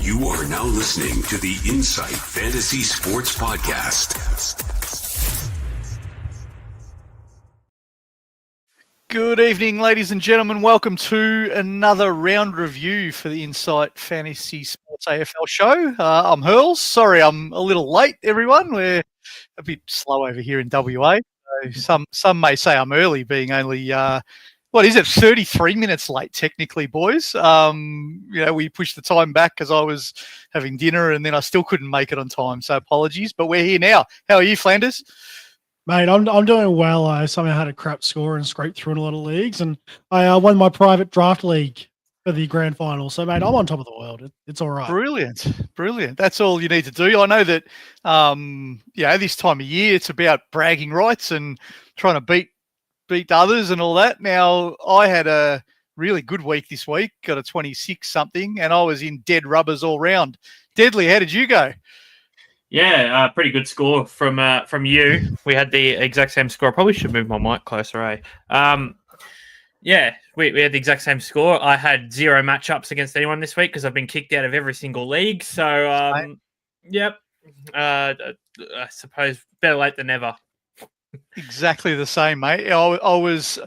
You are now listening to the Insight Fantasy Sports Podcast. Good evening, ladies and gentlemen. Welcome to another round review for the Insight Fantasy Sports AFL show. I'm Hurls. Sorry, I'm a little late, everyone. We're a bit slow over here in WA. So some may say I'm early, being only 33 minutes late, technically, boys. We pushed the time back because I was having dinner and then I still couldn't make it on time. So apologies, but we're here now. How are you, Flanders? Mate, I'm doing well. I somehow had a crap score and scraped through in a lot of leagues, and I won my private draft league for the grand final. So, mate, I'm on top of the world. It's all right. Brilliant. That's all you need to do. I know that, this time of year it's about bragging rights and trying to beat others and all that. Now, I had a really good week this week, got a 26 something, and I was in dead rubbers all round. Deadly, how did you go? Yeah, pretty good score from you. We had the exact same score. I probably should move my mic closer, we had the exact same score. I had 0 matchups against anyone this week because I've been kicked out of every single league. So, I suppose better late than never. Exactly the same, mate. I was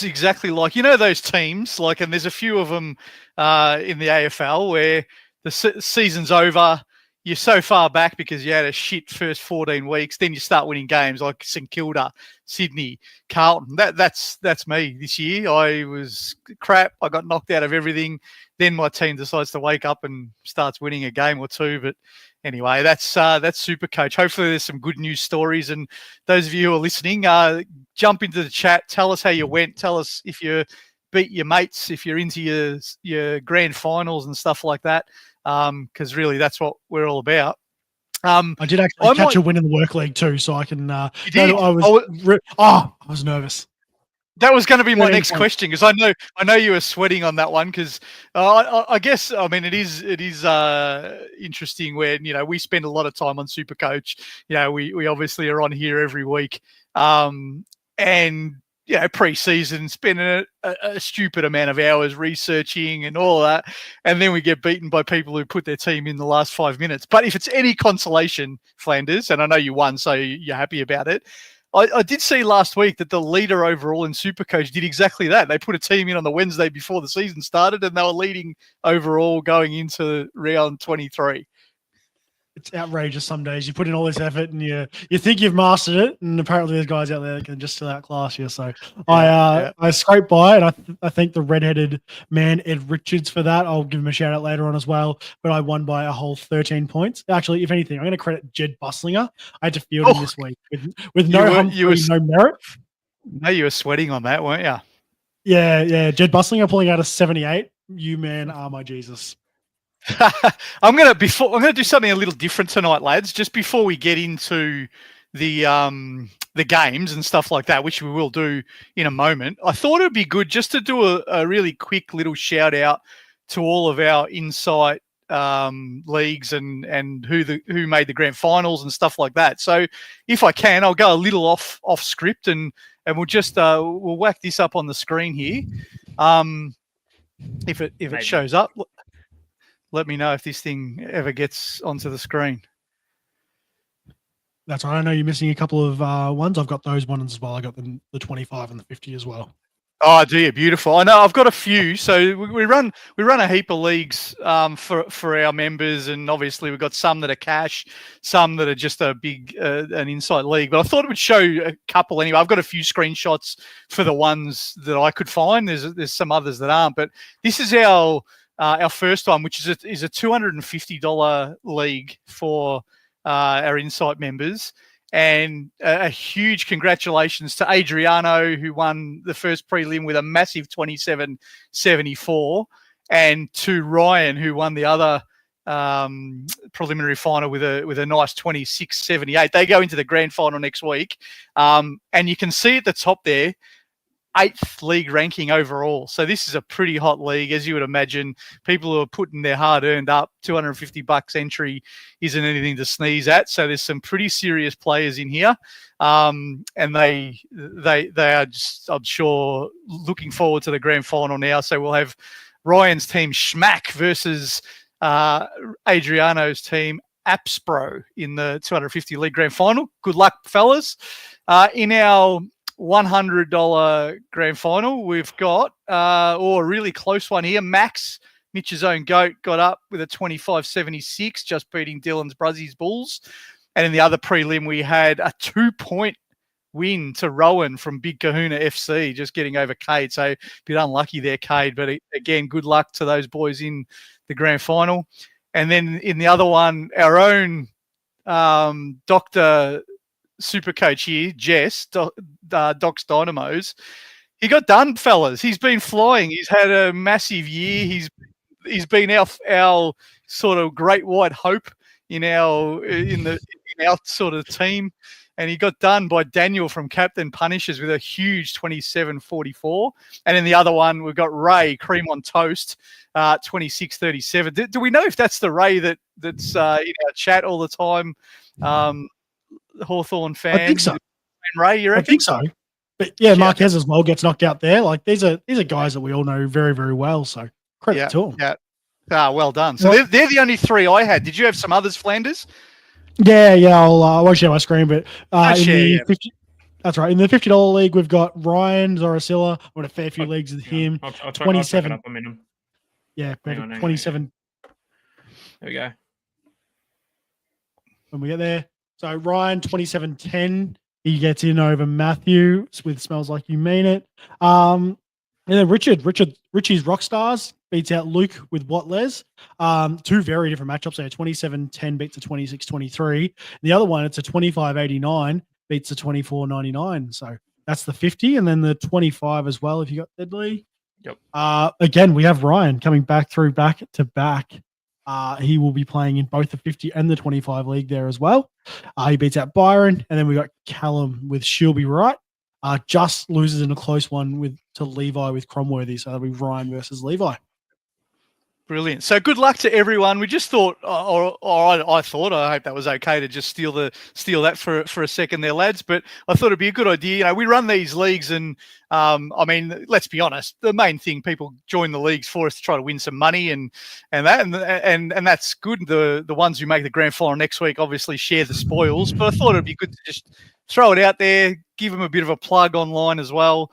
exactly like, those teams, and there's a few of them in the AFL where the season's over. You're so far back because you had a shit first 14 weeks. Then you start winning games like St Kilda, Sydney, Carlton. That's me this year. I was crap. I got knocked out of everything. Then my team decides to wake up and starts winning a game or two. But anyway, that's SuperCoach. Hopefully there's some good news stories. And those of you who are listening, jump into the chat. Tell us how you went. Tell us if you beat your mates, if you're into your grand finals and stuff like that. Because really that's what we're all about. I did actually catch a win in the work league too, so I can. You did? I was nervous. That was going to be my next question because I know you were sweating on that one because I guess it is interesting when we spend a lot of time on SuperCoach. We obviously are on here every week, and pre-season, spending a stupid amount of hours researching and all that, and then we get beaten by people who put their team in the last 5 minutes. But if it's any consolation, Flanders, and I know you won, so you're happy about it, I did see last week that the leader overall in SuperCoach did exactly that. They put a team in on the Wednesday before the season started, and they were leading overall going into round 23. It's outrageous some days. You put in all this effort and you think you've mastered it, and apparently there's guys out there that can just still outclass you. So I scraped by, and I thank the redheaded man, Ed Richards, for that. I'll give him a shout out later on as well. But I won by a whole 13 points. Actually, if anything, I'm going to credit Jed Buslinger. I had to field him this week with no merit. No, you were sweating on that, weren't you? Yeah. Jed Buslinger pulling out a 78. You, man, are my Jesus. I'm gonna do something a little different tonight, lads. Just before we get into the games and stuff like that, which we will do in a moment, I thought it'd be good just to do a really quick little shout out to all of our Insight leagues and who made the grand finals and stuff like that. So if I can, I'll go a little off script and we'll just we'll whack this up on the screen here. If it shows up. Let me know if this thing ever gets onto the screen. That's right. I know you're missing a couple of ones. I've got those ones as well. I got the 25 and the 50 as well. Oh, do you? Beautiful. I know I've got a few. So we run a heap of leagues for our members, and obviously we've got some that are cash, some that are just a big an Insight league. But I thought it would show a couple anyway. I've got a few screenshots for the ones that I could find. There's some others that aren't, but this is our first one, which is a $250 league for our Insight members. And a huge congratulations to Adriano, who won the first prelim with a massive 27.74, and to Ryan, who won the other preliminary final with a nice 26.78. They go into the grand final next week. And you can see at the top there, 8th league ranking overall. So this is a pretty hot league, as you would imagine. People who are putting their hard-earned up, $250 entry isn't anything to sneeze at. So there's some pretty serious players in here, and they are just, I'm sure, looking forward to the grand final now. So we'll have Ryan's team Schmack versus Adriano's team, Apspro, in the 250 League Grand Final. Good luck, fellas. In our $100 Grand Final, we've got a really close one here. Max, Mitch's own GOAT, got up with a 25.76, just beating Dylan's Bruzzies Bulls. And in the other prelim, we had a 2-point win to Rowan from Big Kahuna FC, just getting over Cade. So a bit unlucky there, Cade. But again, good luck to those boys in the grand final. And then in the other one, our own Dr. Supercoach here, Jess, Doc's Dynamos, he got done, fellas. He's been flying. He's had a massive year. He's been our sort of great white hope in our sort of team. And he got done by Daniel from Captain Punishes with a huge 27.44. And in the other one, we've got Ray, Cream on Toast, 26.37. Do we know if that's the Ray that's in our chat all the time? Hawthorn fan. I think so. Ray, you reckon? I think so. But yeah, Marquez as well gets knocked out there. Like these are guys that we all know very, very well. So credit to them. Yeah. Well done. So they're the only three I had. Did you have some others, Flanders? Yeah. I won't share my screen, but that's right. In the $50 league, we've got Ryan Zorasilla. I won a fair few leagues with him. I'll 27. up a minute. Yeah, perfect. 27. There we go. When we get there. So Ryan, 27.10. He gets in over Matthew with Smells Like You Mean It. And then Richie's Rockstars beats out Luke with What Les. Two very different matchups there. 27.10 beats a 26.23. The other one, it's a 25.89 beats a 24.99. So that's the 50. And then the 25 as well, if you got Deadly. Yep. Again, we have Ryan coming back to back. He will be playing in both the 50 and the 25 league there as well. He beats out Byron. And then we got Callum with She'll Be Right. Just loses in a close one to Levi with Cromworthy. So that'll be Ryan versus Levi. Brilliant. So good luck to everyone. We just thought, or I thought, I hope that was okay to just steal that for a second there, lads. But I thought it'd be a good idea. You know, we run these leagues, and I mean, let's be honest. The main thing people join the leagues for is to try to win some money, and that's good. The ones who make the grand final next week obviously share the spoils. But I thought it'd be good to just throw it out there, give them a bit of a plug online as well.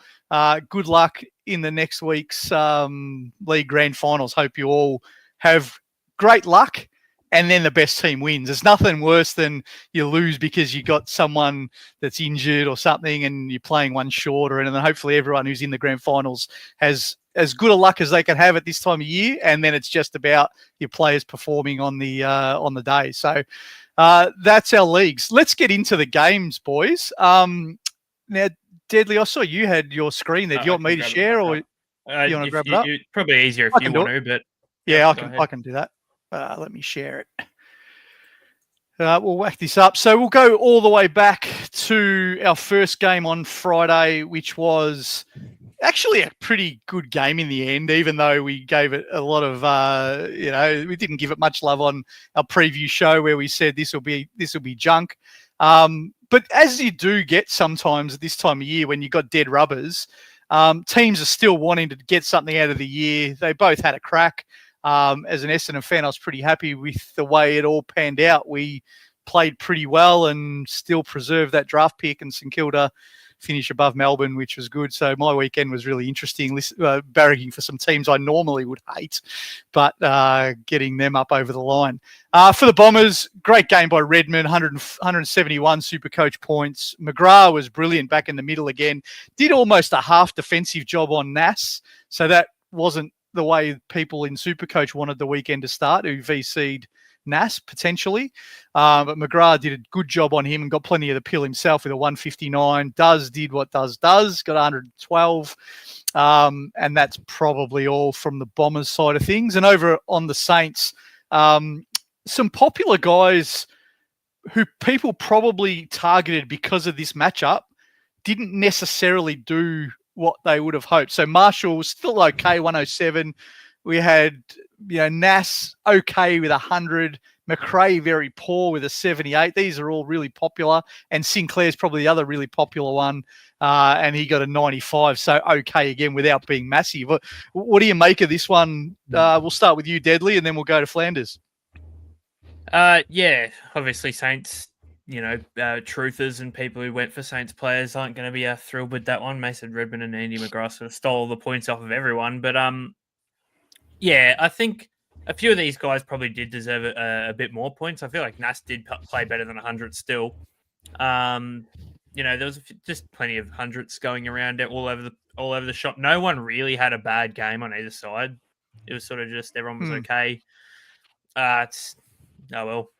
Good luck in the next week's league grand finals. Hope you all have great luck, and then the best team wins. There's nothing worse than you lose because you got someone that's injured or something and you're playing one shorter. And then hopefully everyone who's in the grand finals has as good a luck as they can have at this time of year. And then it's just about your players performing on the day. So that's our leagues. Let's get into the games, boys. Now, Deadly, I saw you had your screen there. Do you want me to share, or you want to grab it up? Probably easier if you want to, but yeah, I can do that. Let me share it. We'll whack this up. So we'll go all the way back to our first game on Friday, which was actually a pretty good game in the end, even though we gave it a lot of, we didn't give it much love on our preview show where we said this will be junk. But as you do get sometimes at this time of year when you've got dead rubbers, teams are still wanting to get something out of the year. They both had a crack. As an Essendon fan, I was pretty happy with the way it all panned out. We played pretty well and still preserved that draft pick, and St Kilda finish above Melbourne, which was good. So my weekend was really interesting, barracking for some teams I normally would hate, but getting them up over the line. For the Bombers, great game by Redmond, 171 SuperCoach points. McGrath was brilliant back in the middle again. Did almost a half defensive job on Nas, so that wasn't the way people in SuperCoach wanted the weekend to start, who VC'd Nas potentially. But McGrath did a good job on him and got plenty of the pill himself with a 159. Did what does, got 112. And that's probably all from the Bombers side of things. And over on the Saints, some popular guys who people probably targeted because of this matchup didn't necessarily do what they would have hoped. So Marshall was still okay, 107. We had, Nas okay with 100. McRae very poor with a 78. These are all really popular, and Sinclair's probably the other really popular one, and he got a 95. So okay again without being massive. What do you make of this one? We'll start with you, Deadly, and then we'll go to Flanders. Yeah, obviously Saints, truthers and people who went for Saints players aren't going to be thrilled with that one. Mason Redmond and Andy McGrath sort of stole the points off of everyone. But yeah, I think a few of these guys probably did deserve a bit more points. I feel like Nas did play better than 100 still. There was just plenty of hundreds going around all over the shop. No one really had a bad game on either side. It was sort of just everyone was okay. Oh well.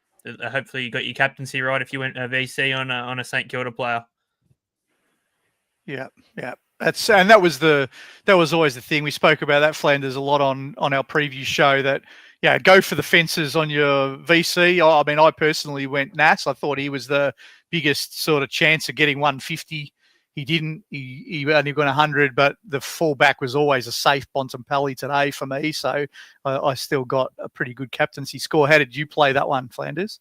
Hopefully you got your captaincy right if you went VC on a St Kilda player. Yeah. That was always the thing. We spoke about that, Flanders, a lot on our preview show. That go for the fences on your VC. I mean, I personally went Nas. I thought he was the biggest sort of chance of getting 150. He didn't. He only got 100, but the fallback was always a safe Bontempelli today for me. So I still got a pretty good captaincy score. How did you play that one, Flanders?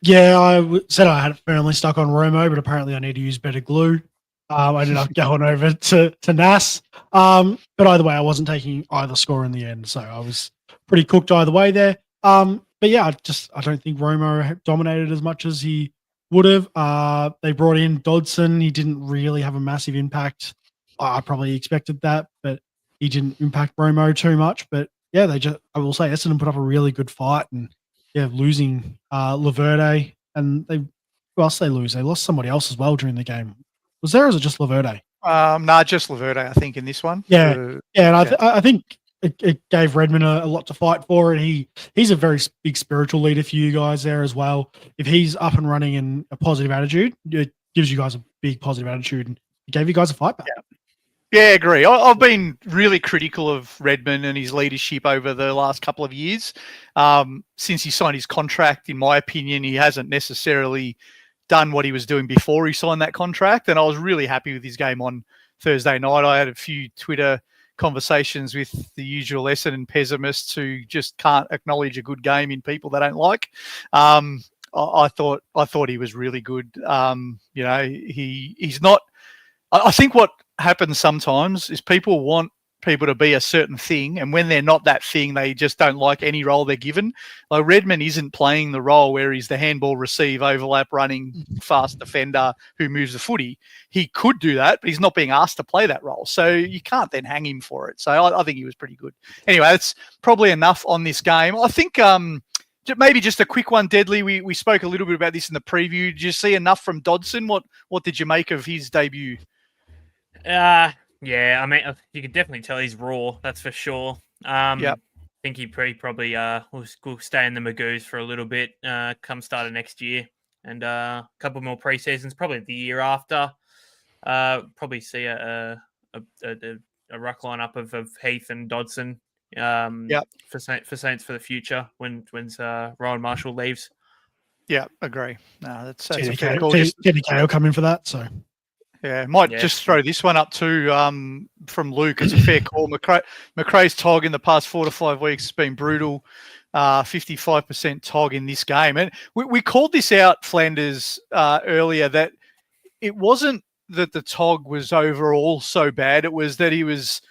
Yeah, I said I had it firmly stuck on Romo, but apparently I need to use better glue. I ended up going over to Nas. But either way, I wasn't taking either score in the end. So I was pretty cooked either way there. But yeah, I don't think Romo dominated as much as he would have. They brought in Dodson. He didn't really have a massive impact. I probably expected that, but he didn't impact Romo too much. But yeah, I will say Essendon put up a really good fight, and losing Laverde, and who else they lose? They lost somebody else as well during the game. Was there, or was it just Laverde? Just Laverde, I think, in this one. And I think it gave Redmond a lot to fight for, and he's a very big spiritual leader for you guys there as well. If he's up and running in a positive attitude, it gives you guys a big positive attitude, and it gave you guys a fight back. Yeah, I agree. I've been really critical of Redmond and his leadership over the last couple of years. Since he signed his contract, in my opinion, he hasn't necessarily done what he was doing before he signed that contract. And I was really happy with his game on Thursday night. I had a few Twitter conversations with the usual Essendon pessimists who just can't acknowledge a good game in people they don't like. I thought he was really good. He's not. I think what happens sometimes is people want people to be a certain thing, and when they're not that thing, they just don't like any role they're given. Like Redmond isn't playing the role where he's the handball receive, overlap, running, fast defender who moves the footy. He could do that, but he's not being asked to play that role. So you can't then hang him for it. So I think he was pretty good. Anyway, that's probably enough on this game. I think maybe just a quick one, Deadly. We spoke a little bit about this in the preview. Did you see enough from Dodson? What did you make of his debut? Yeah, I mean, you can definitely tell he's raw. That's for sure. I think he probably will stay in the Magoos for a little bit come start of next year, and a couple more pre-seasons, probably the year after. Probably see a ruck lineup of Heath and Dodson. For Saints for the future when Rowan Marshall leaves. Yeah, agree. No, that's a fair call. Teddy K will come in for that, so. Yeah, just throw this one up too from Luke. It's a fair call. McRae's TOG in the past 4 to 5 weeks has been brutal. 55% TOG in this game. And we called this out, Flanders, earlier, that it wasn't that the TOG was overall so bad. It was that he was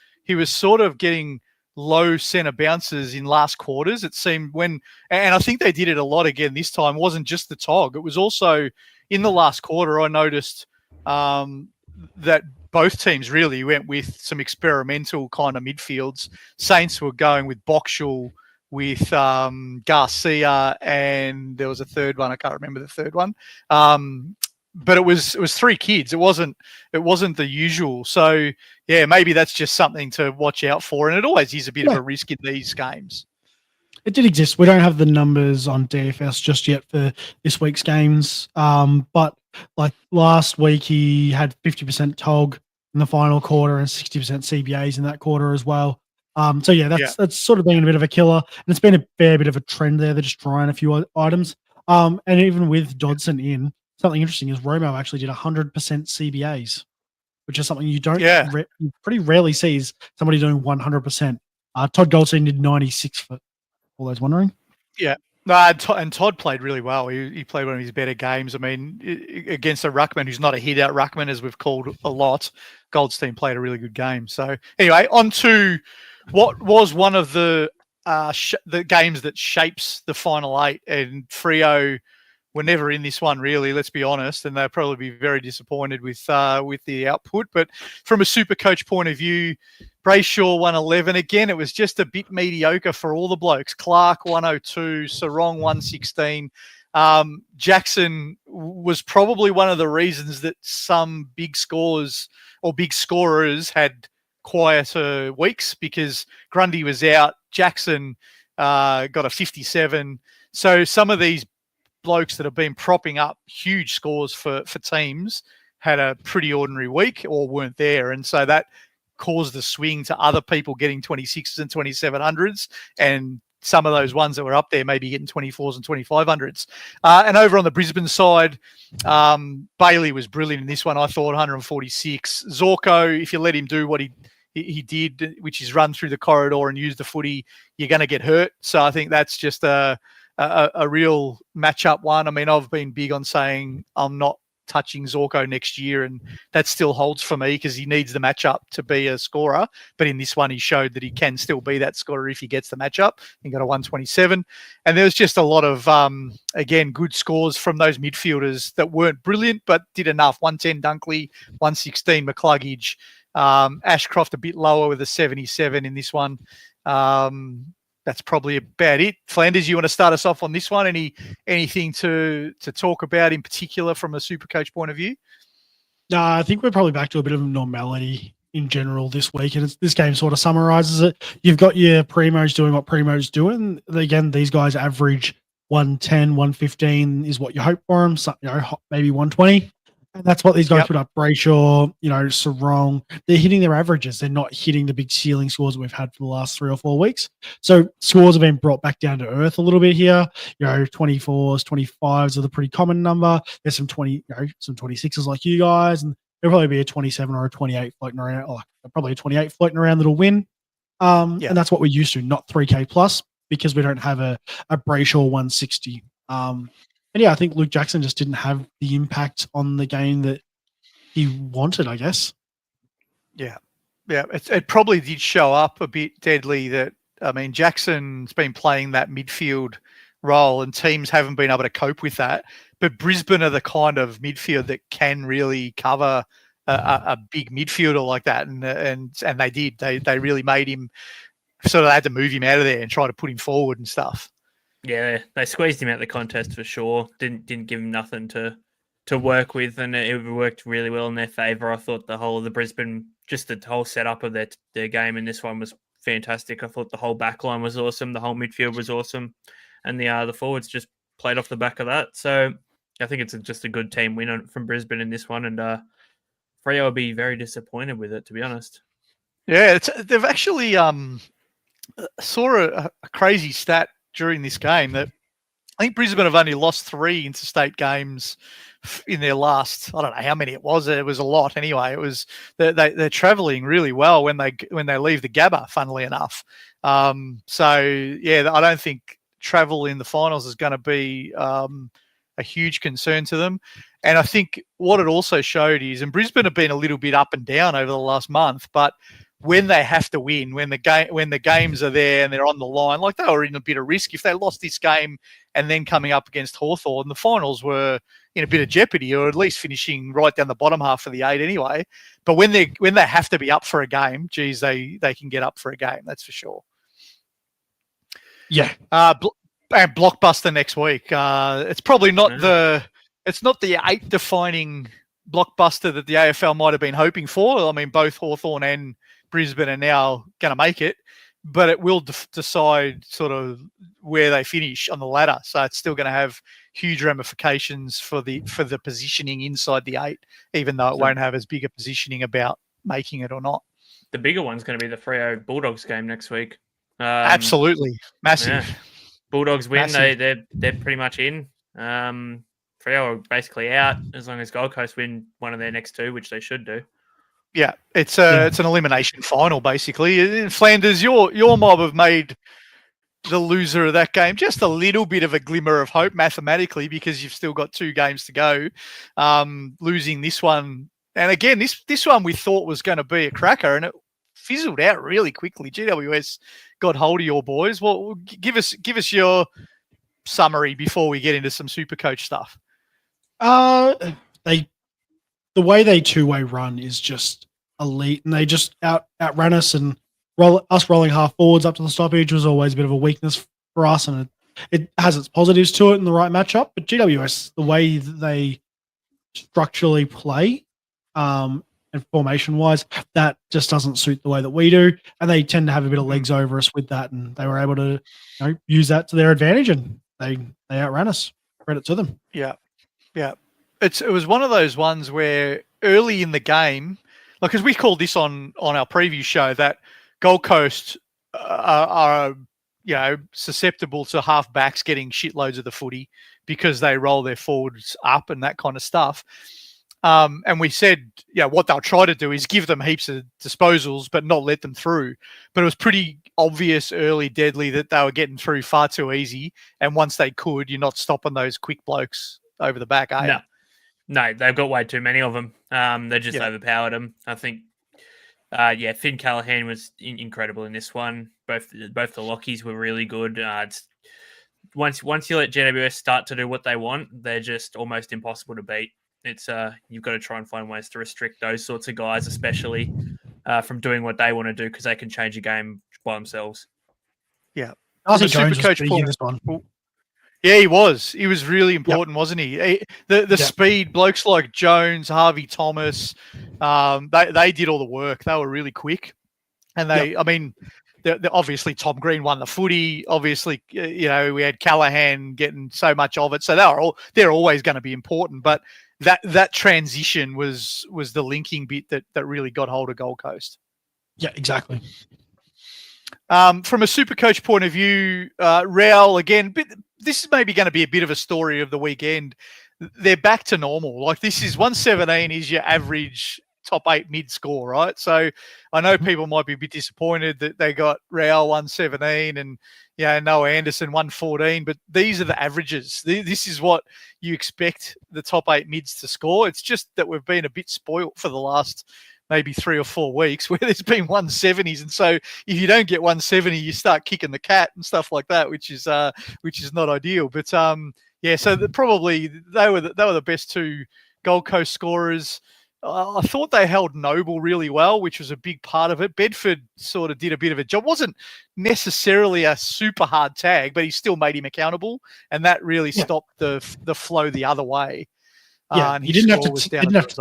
sort of getting low centre bounces in last quarters. It seemed and I think they did it a lot again this time. It wasn't just the TOG. It was also in the last quarter, I noticed that both teams really went with some experimental kind of midfields. Saints were going with Boxall, with Garcia, and there was a third one. I can't remember the third one. But it was 3 kids. It wasn't the usual. So yeah, maybe that's just something to watch out for. And it always is a bit of a risk in these games. It did exist. We don't have the numbers on DFS just yet for this week's games. But like last week, he had 50% TOG in the final quarter and 60% CBAs in that quarter as well. So yeah, that's sort of been a bit of a killer. And it's been a fair bit of a trend there. They're just trying a few items. And even with Dodson in, something interesting is Romo actually did 100% CBAs, which is something you don't you pretty rarely see is somebody doing 100%. Todd Goldstein did 96 for all those wondering. Yeah. No, and Todd played really well. He played one of his better games. I mean, against a ruckman who's not a hit-out ruckman, as we've called a lot, Goldstein played a really good game. So anyway, on to what was one of the games that shapes the final 8, and Freo were never in this one, really, let's be honest, and they'll probably be very disappointed with the output. But from a SuperCoach point of view, Brayshaw 111. Again, it was just a bit mediocre for all the blokes. Clark 102, Sarong 116. Jackson was probably one of the reasons that some big scores or big scorers had quieter weeks, because Grundy was out. Jackson got a 57. So some of these blokes that have been propping up huge scores for teams had a pretty ordinary week or weren't there. And so that caused the swing to other people getting 26s and 2700s, and some of those ones that were up there maybe getting 24s and 2500s. And over on the Brisbane side, Bailey was brilliant in this one. I thought 146. Zorko, if you let him do what he did, which is run through the corridor and use the footy, you're going to get hurt. So I think that's just a real matchup one. I mean, I've been big on saying I'm not touching Zorko next year, and that still holds for me because he needs the matchup to be a scorer. But in this one, he showed that he can still be that scorer if he gets the matchup. He got a 127. And there was just a lot of, again, good scores from those midfielders that weren't brilliant, but did enough. 110 Dunkley, 116 McCluggage. Ashcroft a bit lower with a 77 in this one. That's probably about it. Flanders, you want to start us off on this one? Anything to talk about in particular from a SuperCoach point of view? No, I think we're probably back to a bit of normality in general this week, and this game sort of summarizes it. You've got your primos doing what primos doing. Again, these guys average 110, 115 is what you hope for them. So, maybe 120. And that's what these guys put up. Brayshaw, Sarong, they're hitting their averages. They're not hitting the big ceiling scores that we've had for the last 3 or 4 weeks. So scores have been brought back down to earth a little bit here. 24s, 25s are the pretty common number. There's some 26s like you guys, and there'll probably be a 27 or a 28 floating around, or probably a 28 floating around that'll win. And that's what we're used to, not 3K plus, because we don't have a Brayshaw 160. And I think Luke Jackson just didn't have the impact on the game that he wanted, I guess. Yeah. It probably did show up a bit, Deadly, that, I mean, Jackson's been playing that midfield role and teams haven't been able to cope with that. But Brisbane are the kind of midfield that can really cover a big midfielder like that. And they did. They really made him, sort of had to move him out of there and try to put him forward and stuff. Yeah, they squeezed him out of the contest for sure. Didn't give him nothing to work with, and it worked really well in their favour. I thought the whole of the Brisbane, just the whole setup of their game in this one was fantastic. I thought the whole back line was awesome, the whole midfield was awesome, and the forwards just played off the back of that. So I think it's just a good team win from Brisbane in this one, and Freo will be very disappointed with it, to be honest. Yeah, they've actually saw a crazy stat during this game that I think Brisbane have only lost 3 interstate games in their last, I don't know how many it was. It was a lot anyway. It was they're travelling really well when they leave the Gabba, funnily enough. So yeah, I don't think travel in the finals is going to be a huge concern to them. And I think what it also showed is, and Brisbane have been a little bit up and down over the last month, but when they have to win, when the games are there and they're on the line, like they were in a bit of risk. If they lost this game and then coming up against Hawthorn, the finals were in a bit of jeopardy, or at least finishing right down the bottom half of the 8 anyway. But when they have to be up for a game, geez, they can get up for a game. That's for sure. Yeah. And blockbuster next week. It's probably not the 8 defining blockbuster that the AFL might have been hoping for. I mean, both Hawthorn and Brisbane are now going to make it, but it will decide sort of where they finish on the ladder. So it's still going to have huge ramifications for the positioning inside the 8, even though it won't have as big a positioning about making it or not. The bigger one's going to be the Freo Bulldogs game next week. Absolutely massive. Yeah. Bulldogs win. Massive. They're pretty much in. Freo are basically out as long as Gold Coast win one of their next 2, which they should do. Yeah, it's an elimination final basically. In Flanders, your mob have made the loser of that game just a little bit of a glimmer of hope mathematically, because you've still got 2 games to go. Losing this one, and again, this one we thought was going to be a cracker, and it fizzled out really quickly. GWS got hold of your boys. Well, give us your summary before we get into some SuperCoach stuff. The way they two-way run is just elite, and they just outran us, and rolling half forwards up to the stoppage was always a bit of a weakness for us, and it has its positives to it in the right matchup. But GWS, the way that they structurally play, and formation-wise, that just doesn't suit the way that we do, and they tend to have a bit of legs over us with that, and they were able to use that to their advantage, and they outran us. Credit to them. Yeah. It was one of those ones where early in the game, like, because we called this on our preview show, that Gold Coast are susceptible to half backs getting shitloads of the footy because they roll their forwards up and that kind of stuff. And we said, what they'll try to do is give them heaps of disposals, but not let them through. But it was pretty obvious early, Deadly, that they were getting through far too easy. And once they could, you're not stopping those quick blokes over the back, are you? No, they've got way too many of them. They just overpowered them. I think, Finn Callahan was incredible in this one. Both the Lockies were really good. Once you let GWS start to do what they want, they're just almost impossible to beat. It's you've got to try and find ways to restrict those sorts of guys, especially from doing what they want to do, because they can change a game by themselves. Yeah, I think Jones was big in this one. Yeah, he was. He was really important, wasn't he? The speed, blokes like Jones, Harvey Thomas, they did all the work. They were really quick, and obviously Tom Green won the footy. Obviously, we had Callahan getting so much of it, so they're always going to be important. But that transition was the linking bit that really got hold of Gold Coast. Yeah, exactly. From a SuperCoach point of view, Real, again, this is maybe going to be a bit of a story of the weekend. They're back to normal. Like, this is 117 is your average top 8 mid score, right? So I know people might be a bit disappointed that they got Real 117 and Noah Anderson 114, but these are the averages. This is what you expect the top 8 mids to score. It's just that we've been a bit spoilt for the last maybe 3 or 4 weeks where there's been 170s, and so if you don't get 170, you start kicking the cat and stuff like that, which is not ideal. But so probably they were the best 2 Gold Coast scorers. I thought they held Noble really well, which was a big part of it. Bedford sort of did a bit of a job. Wasn't necessarily a super hard tag, but he still made him accountable, and that really stopped the flow the other way. And he didn't have to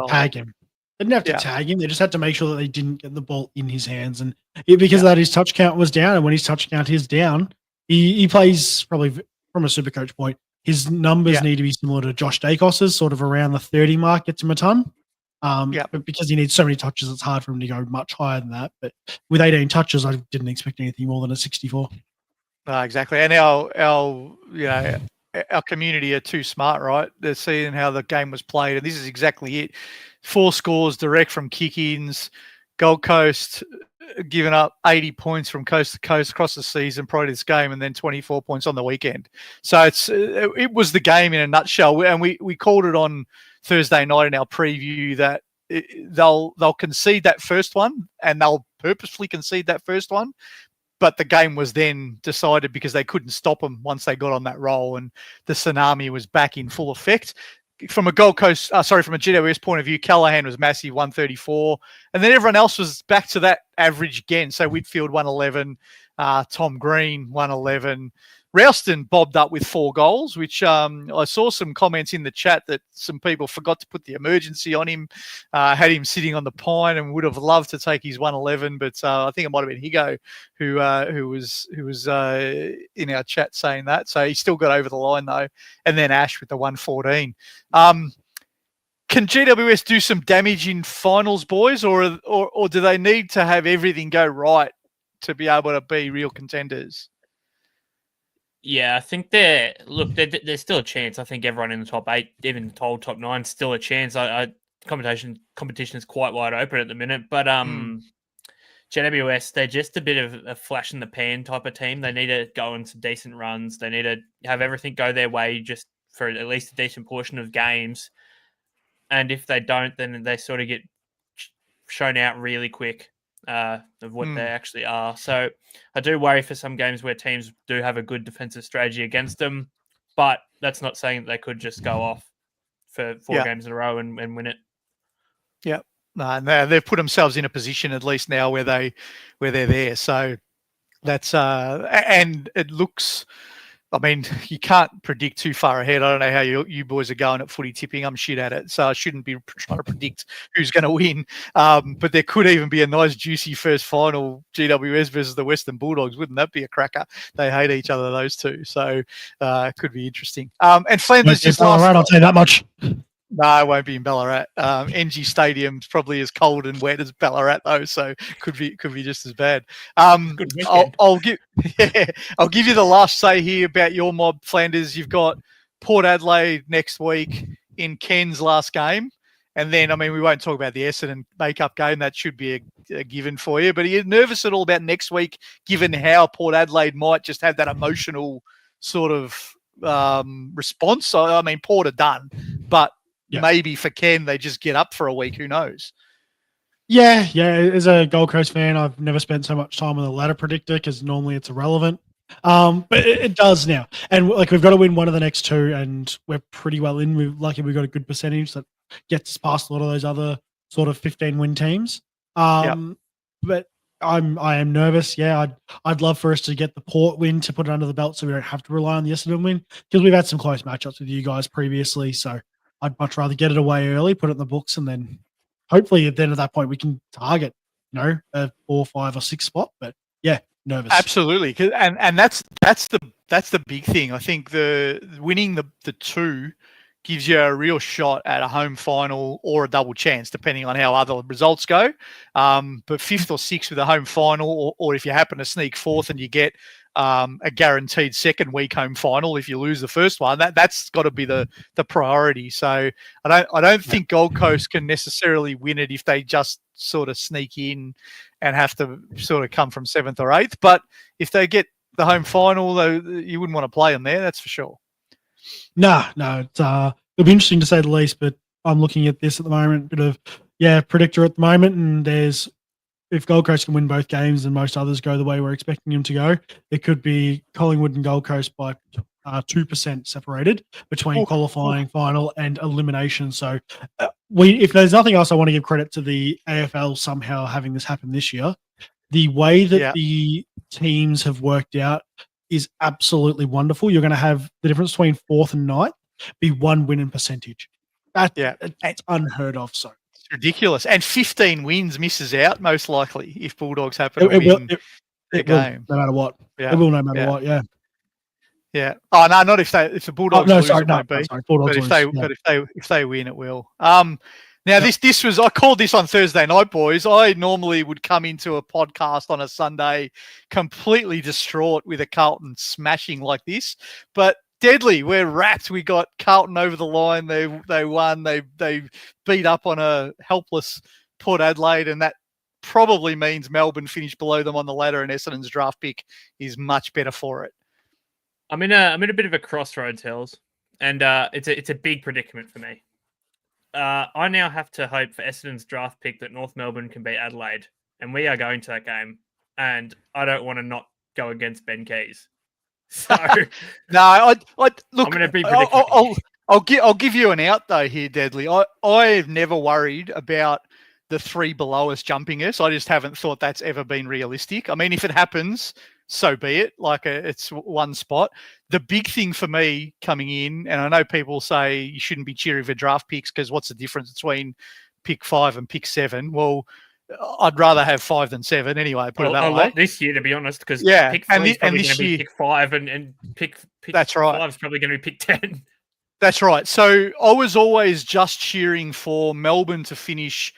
tag him. They didn't have to tag him. They just had to make sure that they didn't get the ball in his hands. And because of that, his touch count was down. And when his touch count is down, he plays, probably from a SuperCoach point, his numbers need to be similar to Josh Dacos's, sort of around the 30 mark, gets him a ton. But because he needs so many touches, it's hard for him to go much higher than that. But with 18 touches, I didn't expect anything more than a 64. Exactly. And our community are too smart, right? They're seeing how the game was played, and this is exactly it. 4 scores direct from kick-ins. Gold Coast giving up 80 points from coast to coast across the season prior to this game, and then 24 points on the weekend. So it was the game in a nutshell, and we called it on Thursday night in our preview that they'll concede that first one, and they'll purposefully concede that first one. But the game was then decided because they couldn't stop them once they got on that roll, and the tsunami was back in full effect. From a from a GWS point of view, Callahan was massive, 134, and then everyone else was back to that average again. So Whitfield 111, Tom Green 111. Ralston bobbed up with 4 goals, which I saw some comments in the chat that some people forgot to put the emergency on him, had him sitting on the pine, and would have loved to take his 111. But I think it might have been Higo who was in our chat saying that. So he still got over the line though, and then Ash with the 114. Can GWS do some damage in finals, boys, or do they need to have everything go right to be able to be real contenders? Yeah, I think there's still a chance. I think everyone in the top 8, even the whole top 9, still a chance. Competition is quite wide open at the minute, but GWS, they're just a bit of a flash in the pan type of team. They need to go on some decent runs. They need to have everything go their way just for at least a decent portion of games. And if they don't, then they sort of get shown out really quick of what they actually are. So I do worry for some games where teams do have a good defensive strategy against them, but that's not saying that they could just go off for 4 games in a row and win it. Yeah. No, they've put themselves in a position at least now where they're there. So that's and it looks. I mean, you can't predict too far ahead. I don't know how you boys are going at footy tipping. I'm shit at it, so I shouldn't be trying to predict who's going to win. But there could even be a nice, juicy first final, GWS versus the Western Bulldogs. Wouldn't that be a cracker? They hate each other, those two. So it could be interesting. And Flanders just all right, I'll tell you that much. No, it won't be in Ballarat. NG Stadium's probably as cold and wet as Ballarat, though, so could be just as bad. I'll give you the last say here about your mob, Flanders. You've got Port Adelaide next week in Ken's last game, and then we won't talk about the Essendon make-up game. That should be a given for you. But are you nervous at all about next week, given how Port Adelaide might just have that emotional sort of response? Port are done, but maybe for Ken, they just get up for a week. Who knows? Yeah. As a Gold Coast fan, I've never spent so much time on the ladder predictor because normally it's irrelevant. But it does now. And we've got to win one of the next 2, and we're pretty well in. We've got a good percentage that gets us past a lot of those other sort of 15-win teams. But I am nervous. Yeah, I'd love for us to get the Port win to put it under the belt, so we don't have to rely on the Essendon win, because we've had some close matchups with you guys previously. So I'd much rather get it away early, put it in the books, and then hopefully at the end of that point we can target, a 4, 5, or 6 spot. But yeah, nervous. Absolutely, and that's the big thing. I think the winning the 2 gives you a real shot at a home final or a double chance, depending on how other results go. But 5th or 6th with a home final, or if you happen to sneak 4th and you get a guaranteed second week home final if you lose the first one, that's got to be the priority. So I don't think Gold Coast can necessarily win it if they just sort of sneak in and have to sort of come from 7th or 8th. But if they get the home final, though, you wouldn't want to play them there, that's for sure. No, it'll be interesting to say the least, but I'm looking at this at the moment, bit of predictor at the moment, and if Gold Coast can win both games and most others go the way we're expecting them to go, it could be Collingwood and Gold Coast by 2% separated between qualifying, final, and elimination. So if there's nothing else, I want to give credit to the AFL somehow having this happen this year. The way that the teams have worked out is absolutely wonderful. You're going to have the difference between 4th and 9th be 1 win in percentage. It's unheard of. So it's ridiculous. And 15 wins misses out most likely if Bulldogs happen to win the game. No matter what. It will no matter what. Yeah. Yeah. Oh no, not if the Bulldogs lose. It won't be. Bulldogs but if they win, it will. Now this was, I called this on Thursday night, boys. I normally would come into a podcast on a Sunday completely distraught with a Carlton smashing like this, but Deadly, we're wrapped. We got Carlton over the line. They won. They beat up on a helpless Port Adelaide, and that probably means Melbourne finished below them on the ladder, and Essendon's draft pick is much better for it. I'm in a bit of a crossroads, Hills, and it's a big predicament for me. I now have to hope for Essendon's draft pick that North Melbourne can beat Adelaide, and we are going to that game. And I don't want to not go against Ben Keys. So no, I look. I'm going to be predicament. I'll give you an out though here, Deadly. I've never worried about the 3 below us jumping us. I just haven't thought that's ever been realistic. I mean, if it happens, so be it. It's one spot. The big thing for me coming in, and I know people say you shouldn't be cheering for draft picks because what's the difference between pick 5 and pick 7? Well, I'd rather have 5 than 7 anyway. Put it that way. A lot this year, to be honest, because pick 3 is probably going to be pick 5, and pick that's right. 5 is probably going to be pick 10. That's right. So I was always just cheering for Melbourne to finish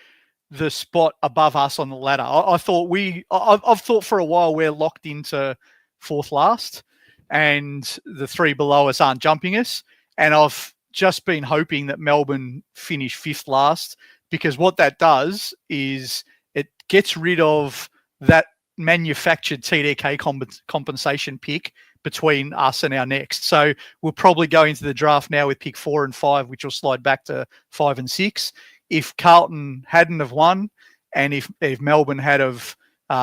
the spot above us on the ladder. I've thought for a while we're locked into 4th last, and the 3 below us aren't jumping us. And I've just been hoping that Melbourne finish 5th last, because what that does is it gets rid of that manufactured TDK compensation pick between us and our next. So we'll probably go into the draft now with pick 4 and 5, which will slide back to 5 and 6. If Carlton hadn't have won, and if Melbourne had have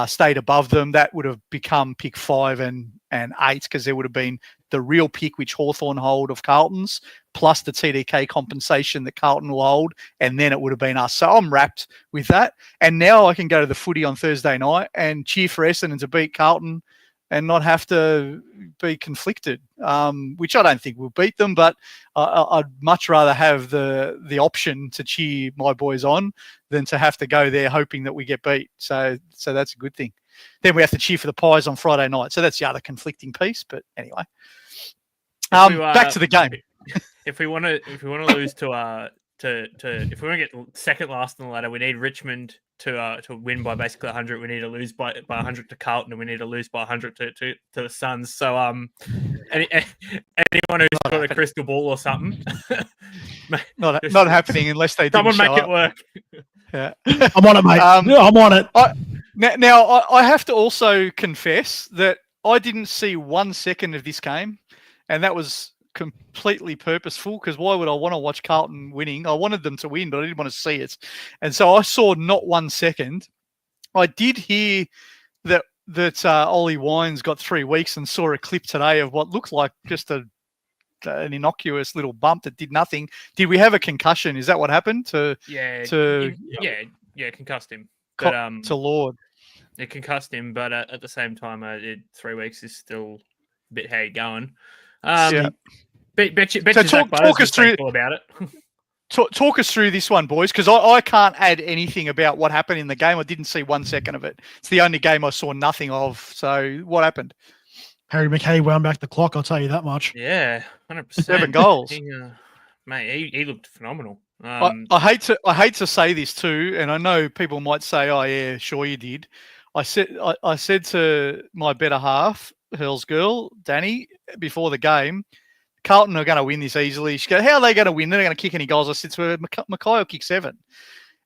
stayed above them, that would have become pick 5 and 8, because there would have been the real pick which Hawthorn hold of Carlton's, plus the TDK compensation that Carlton will hold, and then it would have been us. So I'm wrapped with that. And now I can go to the footy on Thursday night and cheer for Essendon to beat Carlton and not have to be conflicted, which I don't think we'll beat them, but I'd much rather have the option to cheer my boys on than to have to go there hoping that we get beat. So that's a good thing. Then we have to cheer for the Pies on Friday night. So that's the other conflicting piece. But anyway, back to the game. If we want to lose if we want to get second last on the ladder, we need Richmond to win by basically 100. We need to lose by 100 to Carlton, and we need to lose by 100 to the Suns. So anyone who's got a crystal ball or something, not happening unless they someone make it work. Yeah, I'm on it, mate. I'm on it. Now I have to also confess that I didn't see 1 second of this game, and that was completely purposeful, because why would I want to watch Carlton winning? I wanted them to win, but I didn't want to see it. And so I saw not 1 second. I did hear that Ollie Wines got 3 weeks, and saw a clip today of what looked like just an innocuous little bump that did nothing. Did we have a concussion? Is that what happened concussed him. But, to Lord. It concussed him, but at the same time, 3 weeks is still a bit how you going. Bet you talk us through about it. Talk us through this one, boys, because I can't add anything about what happened in the game. I didn't see 1 second of it. It's the only game I saw nothing of. So what happened? Harry McKay wound back the clock, I'll tell you that much. Yeah, 100%. 7 goals. He looked phenomenal. I hate to say this too, and I know people might say, "Oh yeah, sure you did." I said to my better half, Hurls girl, Danny, before the game, Carlton are going to win this easily. She goes, "How are they going to win? They're not going to kick any goals." I said to her, "Mackay will kick 7."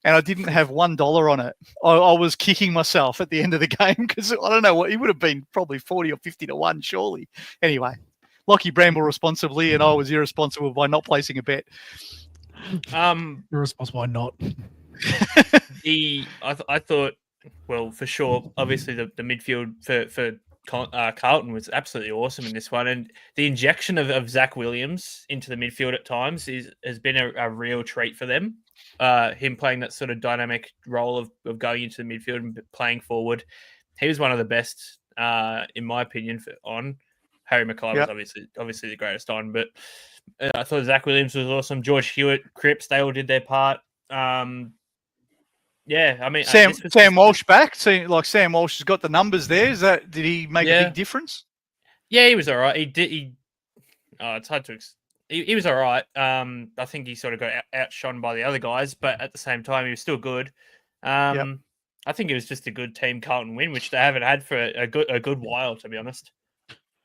And I didn't have $1 on it. I was kicking myself at the end of the game, because I don't know what, it would have been probably 40 or 50 to 1, surely. Anyway, Lockie Bramble responsibly, and I was irresponsible by not placing a bet. Irresponsible by not. I thought, well, for sure, obviously the midfield for Carlton was absolutely awesome in this one, and the injection of Zach Williams into the midfield at times has been a real treat for them. Him playing that sort of dynamic role of going into the midfield and playing forward, he was one of the best, in my opinion. On Harry McKay was obviously the greatest on, but I thought Zach Williams was awesome. George Hewitt, Cripps, they all did their part. Yeah, I mean, Sam Walsh back. Like Sam Walsh has got the numbers there. Did he make a big difference? Yeah, he was all right. He did. It's hard to. He was all right. I think he sort of got outshone by the other guys, but at the same time, he was still good. I think it was just a good team Carlton win, which they haven't had for a good while, to be honest.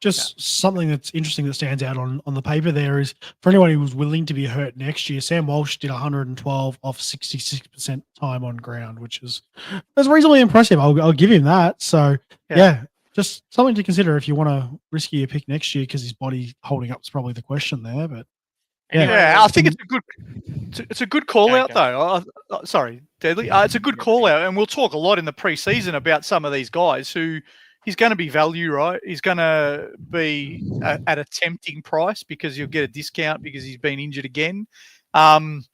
Just something that's interesting that stands out on the paper there is, for anyone who was willing to be hurt next year, Sam Walsh did 112 off 66% time on ground, which is reasonably impressive. I'll give him that. So yeah, just something to consider if you want to risky a pick next year, because his body holding up is probably the question there. But I think it's a good call out though. Sorry, Deadly. It's a good call out, and we'll talk a lot in the preseason about some of these guys who. He's going to be value, right? He's going to be at a tempting price, because you'll get a discount because he's been injured again. And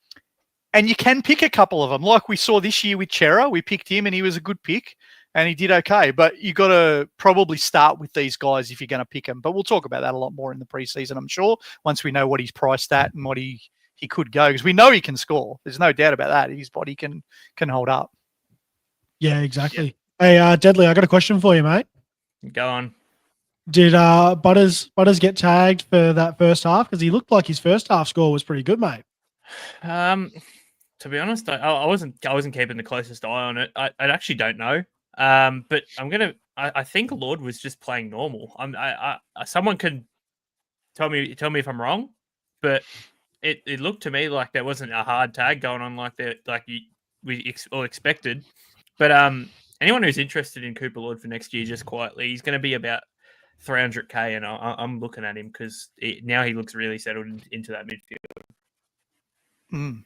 you can pick a couple of them. Like we saw this year with Chera, we picked him and he was a good pick and he did okay. But you got to probably start with these guys if you're going to pick them. But we'll talk about that a lot more in the preseason, I'm sure, once we know what he's priced at and what he could go. Because we know he can score. There's no doubt about that. His body can hold up. Yeah, exactly. Yeah. Hey, Deadly, I got a question for you, mate. Go on. Did Butters get tagged for that first half? Because he looked like his first half score was pretty good, mate. To be honest, I wasn't keeping the closest eye on it. I actually don't know. But I think Lord was just playing normal. Someone can tell me if I'm wrong, but it looked to me like there wasn't a hard tag going on we all expected. But anyone who's interested in Cooper Lord for next year, just quietly, he's going to be about 300k, and I'm looking at him because now he looks really settled into that midfield.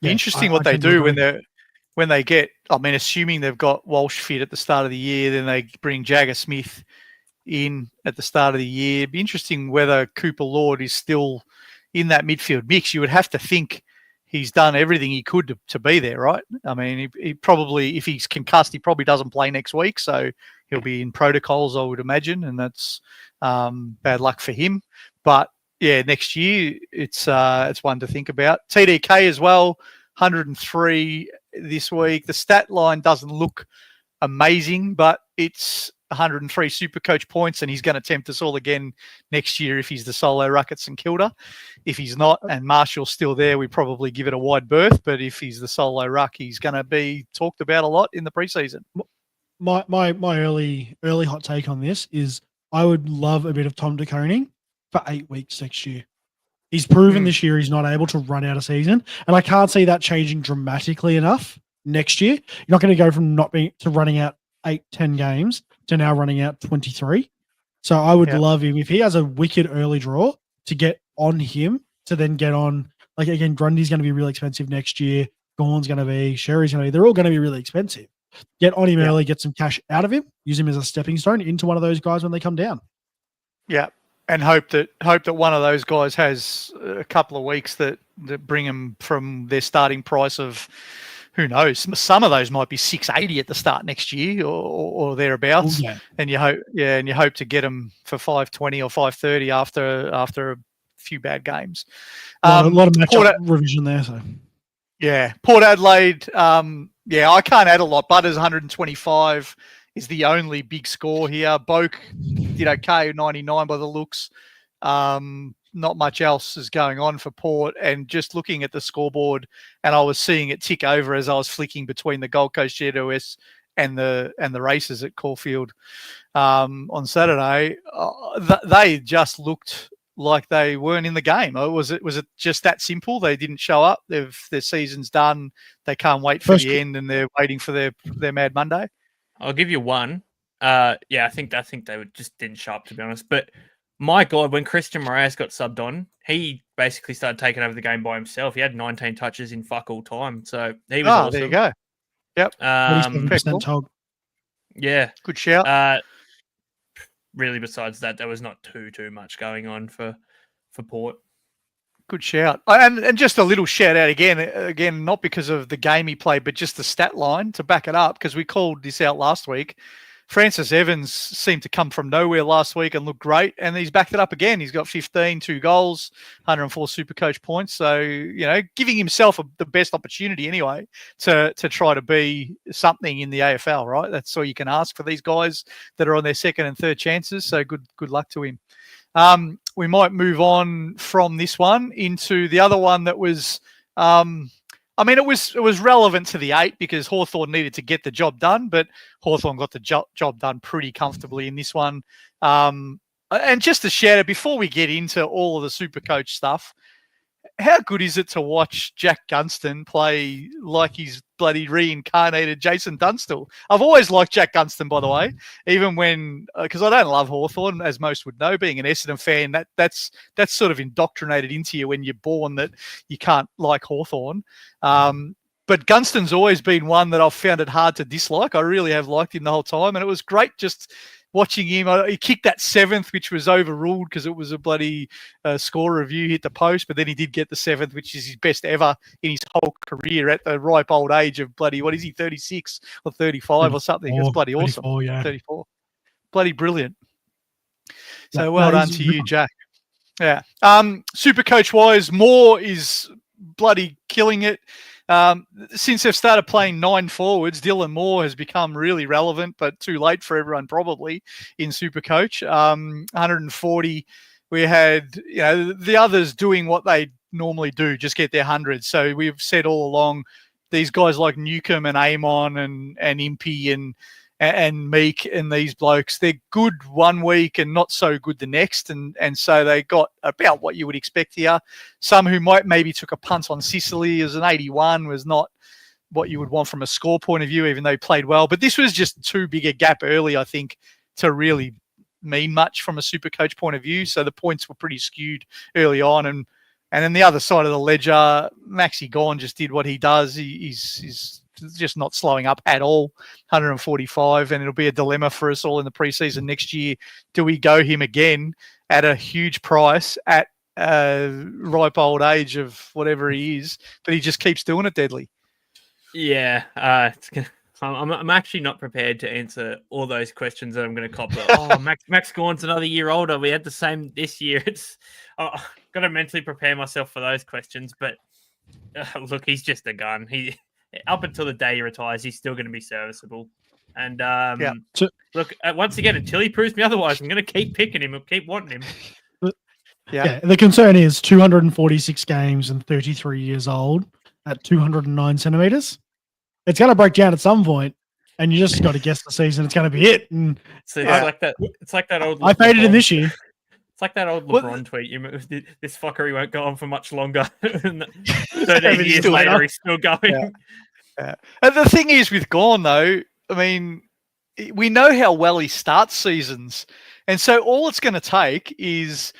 Interesting what they do when they get. I mean, assuming they've got Walsh fit at the start of the year, then they bring Jagger Smith in at the start of the year. It'd be interesting whether Cooper Lord is still in that midfield mix. You would have to think he's done everything he could to be there, right? I mean, he probably, if he's concussed, he probably doesn't play next week, so he'll be in protocols, I would imagine, and that's bad luck for him. But yeah, next year it's one to think about. TDK as well, 103 this week. The stat line doesn't look amazing, but it's 103 SuperCoach points, and he's going to tempt us all again next year if he's the solo ruck at St Kilda. If he's not and Marshall's still there, we probably give it a wide berth. But if he's the solo ruck, he's going to be talked about a lot in the preseason. My early hot take on this is I would love a bit of Tom De Koning for 8 weeks next year. He's proven this year he's not able to run out a season, and I can't see that changing dramatically enough next year. You're not going to go from running out 8-10 games to now running out 23. So I would love him if he has a wicked early draw to get on him, to then get on. Like, again, Grundy's going to be really expensive next year. Gorn's going to be, Sherry's going to be. They're all going to be really expensive. Get on him early, get some cash out of him, use him as a stepping stone into one of those guys when they come down. Yeah, and hope that one of those guys has a couple of weeks that bring them from their starting price of, who knows, some of those might be 680 at the start next year or thereabouts. And you hope to get them for 520 or 530 after a few bad games. A lot of matchup revision there. So yeah, Port Adelaide. I can't add a lot. Butters 125 is the only big score here. Boak, KO 99 by the looks. Not much else is going on for Port, and just looking at the scoreboard, and I was seeing it tick over as I was flicking between the Gold Coast GWS and the races at Caulfield on Saturday. They just looked like they weren't in the game. Was it just that simple? They didn't show up. Their season's done. They can't wait for the end, and they're waiting for their Mad Monday. I'll give you one. I think they just didn't show up, to be honest. But my God, when Christian Moraes got subbed on, he basically started taking over the game by himself. He had 19 touches in fuck all time. So he was awesome. There you go. Yep. 27% told. Yeah. Good shout. Really, besides that, there was not too much going on for Port. Good shout. And just a little shout out again, not because of the game he played, but just the stat line to back it up, because we called this out last week. Francis Evans seemed to come from nowhere last week and looked great, and he's backed it up again. He's got 15, 2 goals, 104 SuperCoach points. So, giving himself the best opportunity anyway to try to be something in the AFL, right? That's all you can ask for these guys that are on their second and third chances. So good luck to him. We might move on from this one into the other one that was it was relevant to the 8 because Hawthorn needed to get the job done, but Hawthorn got the job done pretty comfortably in this one. And just to share it, before we get into all of the SuperCoach stuff, how good is it to watch Jack Gunston play like he's bloody reincarnated Jason Dunstall? I've always liked Jack Gunston, by the way, even when, because I don't love Hawthorn, as most would know, being an Essendon fan, that's sort of indoctrinated into you when you're born that you can't like Hawthorn. But Gunston's always been one that I've found it hard to dislike. I really have liked him the whole time, and it was great just watching him. He kicked that 7th, which was overruled because it was a bloody score review, hit the post, but then he did get the 7th, which is his best ever in his whole career at the ripe old age of bloody, what is he, 36 or 35 or something? It's bloody awesome. 34, yeah. 34. Bloody brilliant. So well done to you, Jack. Yeah. SuperCoach-wise, Moore is bloody killing it. Since they've started playing 9 forwards, Dylan Moore has become really relevant, but too late for everyone probably in SuperCoach. 140. We had, the others doing what they normally do, just get their 100. So we've said all along, these guys like Newcomb and Amon and Impey and Meek and these blokes, they're good one week and not so good the next. And so they got about what you would expect here. Some who maybe took a punt on Sicily as an 81 was not what you would want from a score point of view, even though he played well. But this was just too big a gap early, I think, to really mean much from a Supercoach point of view. So the points were pretty skewed early on. And then the other side of the ledger, Maxi Gawn just did what he does. He's just not slowing up at all, 145. And it'll be a dilemma for us all in the preseason next year. Do we go him again at a huge price at ripe old age of whatever he is, but he just keeps doing it, Deadly? Yeah, I'm actually not prepared to answer all those questions that I'm going to cop. Max Gawn's another year older. We had the same this year. It's got to mentally prepare myself for those questions. But look, he's just a gun. He up until the day he retires, he's still going to be serviceable. And look, once again, until he proves me otherwise, I'm going to keep picking him and keep wanting him. Yeah, the concern is 246 games and 33 years old at 209 centimeters. It's going to break down at some point, and you just got to guess the season it's going to be it. And so like that. It's like that old. I faded him this year. It's like that old LeBron tweet. This fuckery won't go on for much longer. 13 years later, he's still going. Yeah. And the thing is with Gawn, though, I mean, we know how well he starts seasons, and so all it's going to take is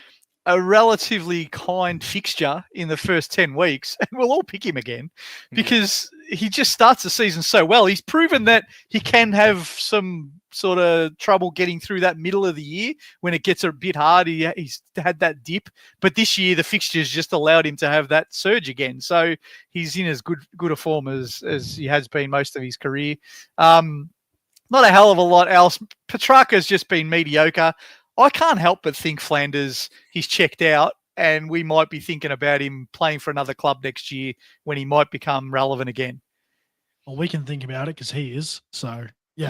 a relatively kind fixture in the first 10 weeks, and we'll all pick him again because he just starts the season so well. He's proven that he can have some sort of trouble getting through that middle of the year when it gets a bit hard. He's had that dip, but this year the fixtures just allowed him to have that surge again. So he's in as good a form as he has been most of his career. Not a hell of a lot else. Petrarca's just been mediocre. I can't help but think Flanders, he's checked out, and we might be thinking about him playing for another club next year when he might become relevant again. Well, we can think about it because he is. So, yeah.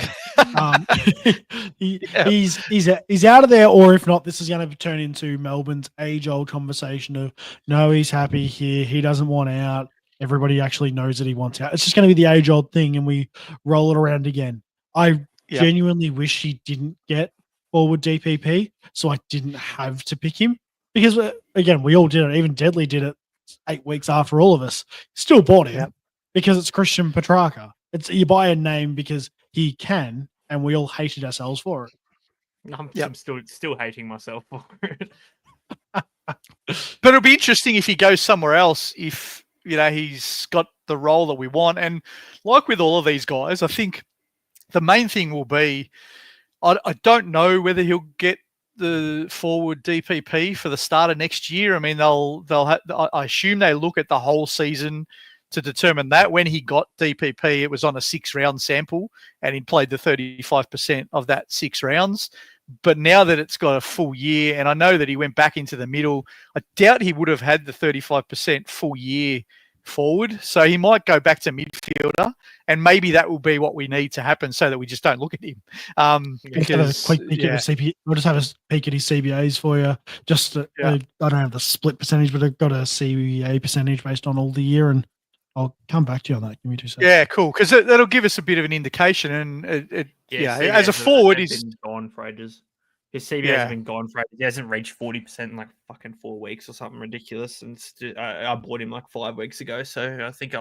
He's out of there, or if not, this is going to turn into Melbourne's age-old conversation of, no, he's happy here. He doesn't want out. Everybody actually knows that he wants out. It's just going to be the age-old thing, and we roll it around again. I genuinely wish he didn't get forward DPP, so I didn't have to pick him because, again, we all did it. Even Deadly did it 8 weeks after all of us. Still bought him because it's Christian Petrarca. You buy a name because he can, and we all hated ourselves for it. I'm still hating myself for it. But it'll be interesting if he goes somewhere else, if he's got the role that we want. And like with all of these guys, I think the main thing will be, I don't know whether he'll get the forward DPP for the start of next year. I mean, I assume they look at the whole season to determine that. When he got DPP, it was on a 6-round sample, and he played the 35% of that 6 rounds. But now that it's got a full year, and I know that he went back into the middle, I doubt he would have had the 35% full year forward. So he might go back to midfielder, and maybe that will be what we need to happen so that we just don't look at him. Because we'll just have a peek at his CBAs for you. I don't have the split percentage, but I've got a CBA percentage based on all the year, and I'll come back to you on that. Give me 2 seconds. Yeah, cool. Because that'll give us a bit of an indication. And as a forward, he's been gone for ages. His CBA has been gone for ages. He hasn't reached 40% in like fucking 4 weeks or something ridiculous. And I bought him like 5 weeks ago. So I think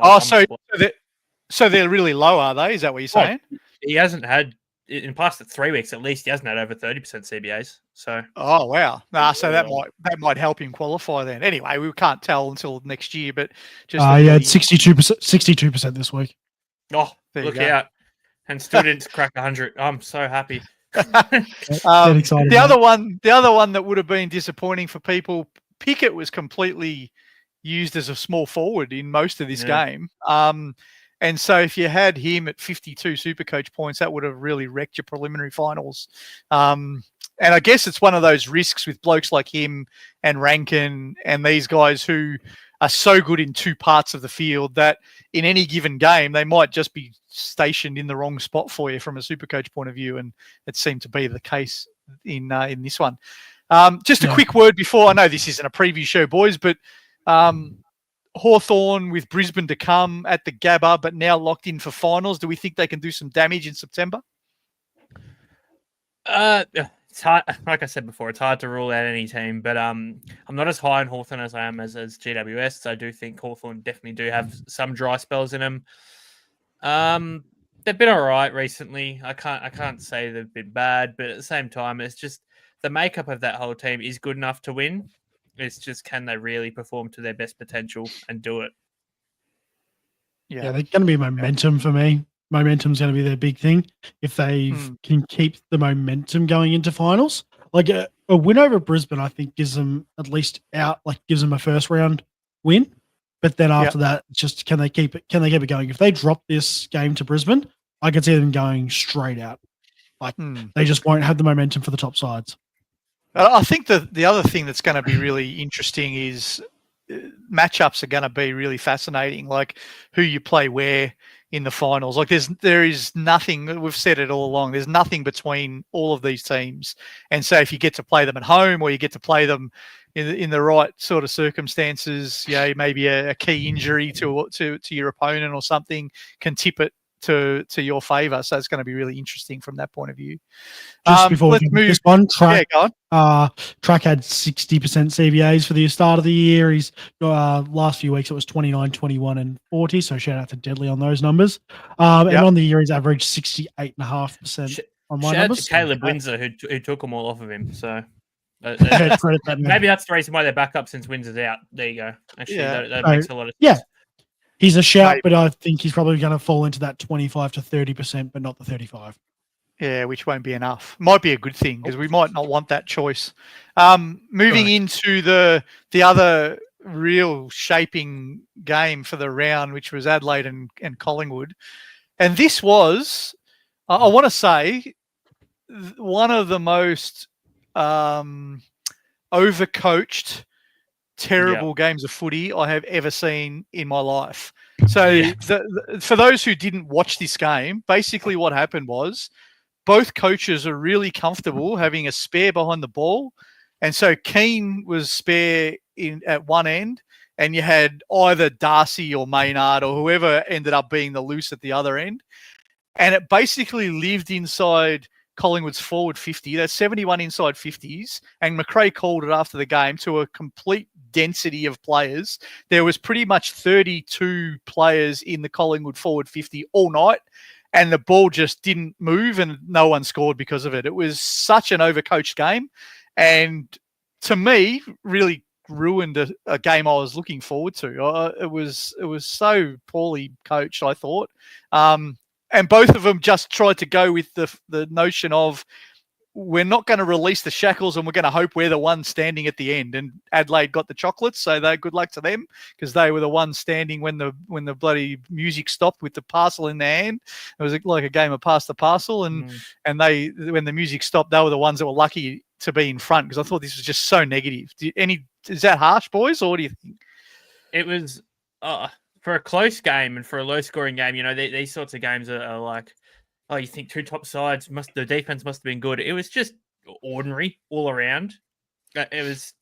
so they're really low, are they? Is that what you're saying? He hasn't had, in the past 3 weeks at least, he hasn't had over 30% CBAs. So wow. So that might help him qualify then. Anyway, we can't tell until next year, but just he had 62% this week. Oh, look out. And still didn't crack 100. I'm so happy. The other one that would have been disappointing for people, Pickett was completely used as a small forward in most of this game. And so if you had him at 52 Supercoach points, that would have really wrecked your preliminary finals. And I guess it's one of those risks with blokes like him and Rankin and these guys who are so good in 2 parts of the field that in any given game, they might just be stationed in the wrong spot for you from a Supercoach point of view. And it seemed to be the case in this one. Just a quick word before, I know this isn't a preview show, boys, but Hawthorn with Brisbane to come at the Gabba, but now locked in for finals. Do we think they can do some damage in September? It's hard. Like I said before, it's hard to rule out any team, but I'm not as high on Hawthorn as I am as GWS. I do think Hawthorn definitely do have some dry spells in them. They've been all right recently. I can't say they've been bad, but at the same time, it's just the makeup of that whole team is good enough to win. It's just, can they really perform to their best potential and do it? Yeah, they're going to be momentum for me. Momentum's going to be their big thing. If they can keep the momentum going into finals, like a win over Brisbane, I think gives them at least gives them a first round win. But then after that, it's just can they keep it? Can they keep it going? If they drop this game to Brisbane, I can see them going straight out. Like they just won't have the momentum for the top sides. I think the other thing that's going to be really interesting is matchups are going to be really fascinating, like who you play where in the finals. Like there is nothing, we've said it all along, there's nothing between all of these teams. And so if you get to play them at home or you get to play them in the right sort of circumstances, maybe a key injury to your opponent or something can tip it to your favour. So it's going to be really interesting from that point of view. Just before we move this one, Track go on. Track had 60% CVAs for the start of the year. He's last few weeks it was 29, 21, and 40. So shout out to Deadly on those numbers. And on the year he's averaged 68.5% on my numbers. Shout out to Caleb Windsor who took them all off of him. So maybe that's the reason why they're back up since Windsor's out. There you go. Actually, that makes a lot of sense. Yeah. He's a shout, but I think he's probably going to fall into that 25 to 30%, but not the 35. Yeah, which won't be enough. Might be a good thing because we might not want that choice. Moving into the other real shaping game for the round, which was Adelaide and Collingwood. And this was, I want to say, one of the most overcoached, terrible games of footy I have ever seen in my life. So for those who didn't watch this game, basically what happened was both coaches are really comfortable having a spare behind the ball. And so Keane was spare at one end, and you had either Darcy or Maynard or whoever ended up being the loose at the other end. And it basically lived inside Collingwood's forward 50. That's 71 inside 50s. And McRae called it after the game to a complete density of players. There was pretty much 32 players in the Collingwood forward 50 all night. And the ball just didn't move and no one scored because of it. It was such an overcoached game. And to me, really ruined a game I was looking forward to. It was so poorly coached, I thought. And both of them just tried to go with the notion of we're not going to release the shackles and we're going to hope we're the one standing at the end. And Adelaide got the chocolates, so good luck to them because they were the ones standing when the bloody music stopped with the parcel in their hand. It was like a game of pass the parcel, and they, when the music stopped, they were the ones that were lucky to be in front because I thought this was just so negative. Is that harsh, boys, or what do you think? It was for a close game and for a low-scoring game. These sorts of games are like, oh, you think two top sides the defense must have been good. It was just ordinary all around. It was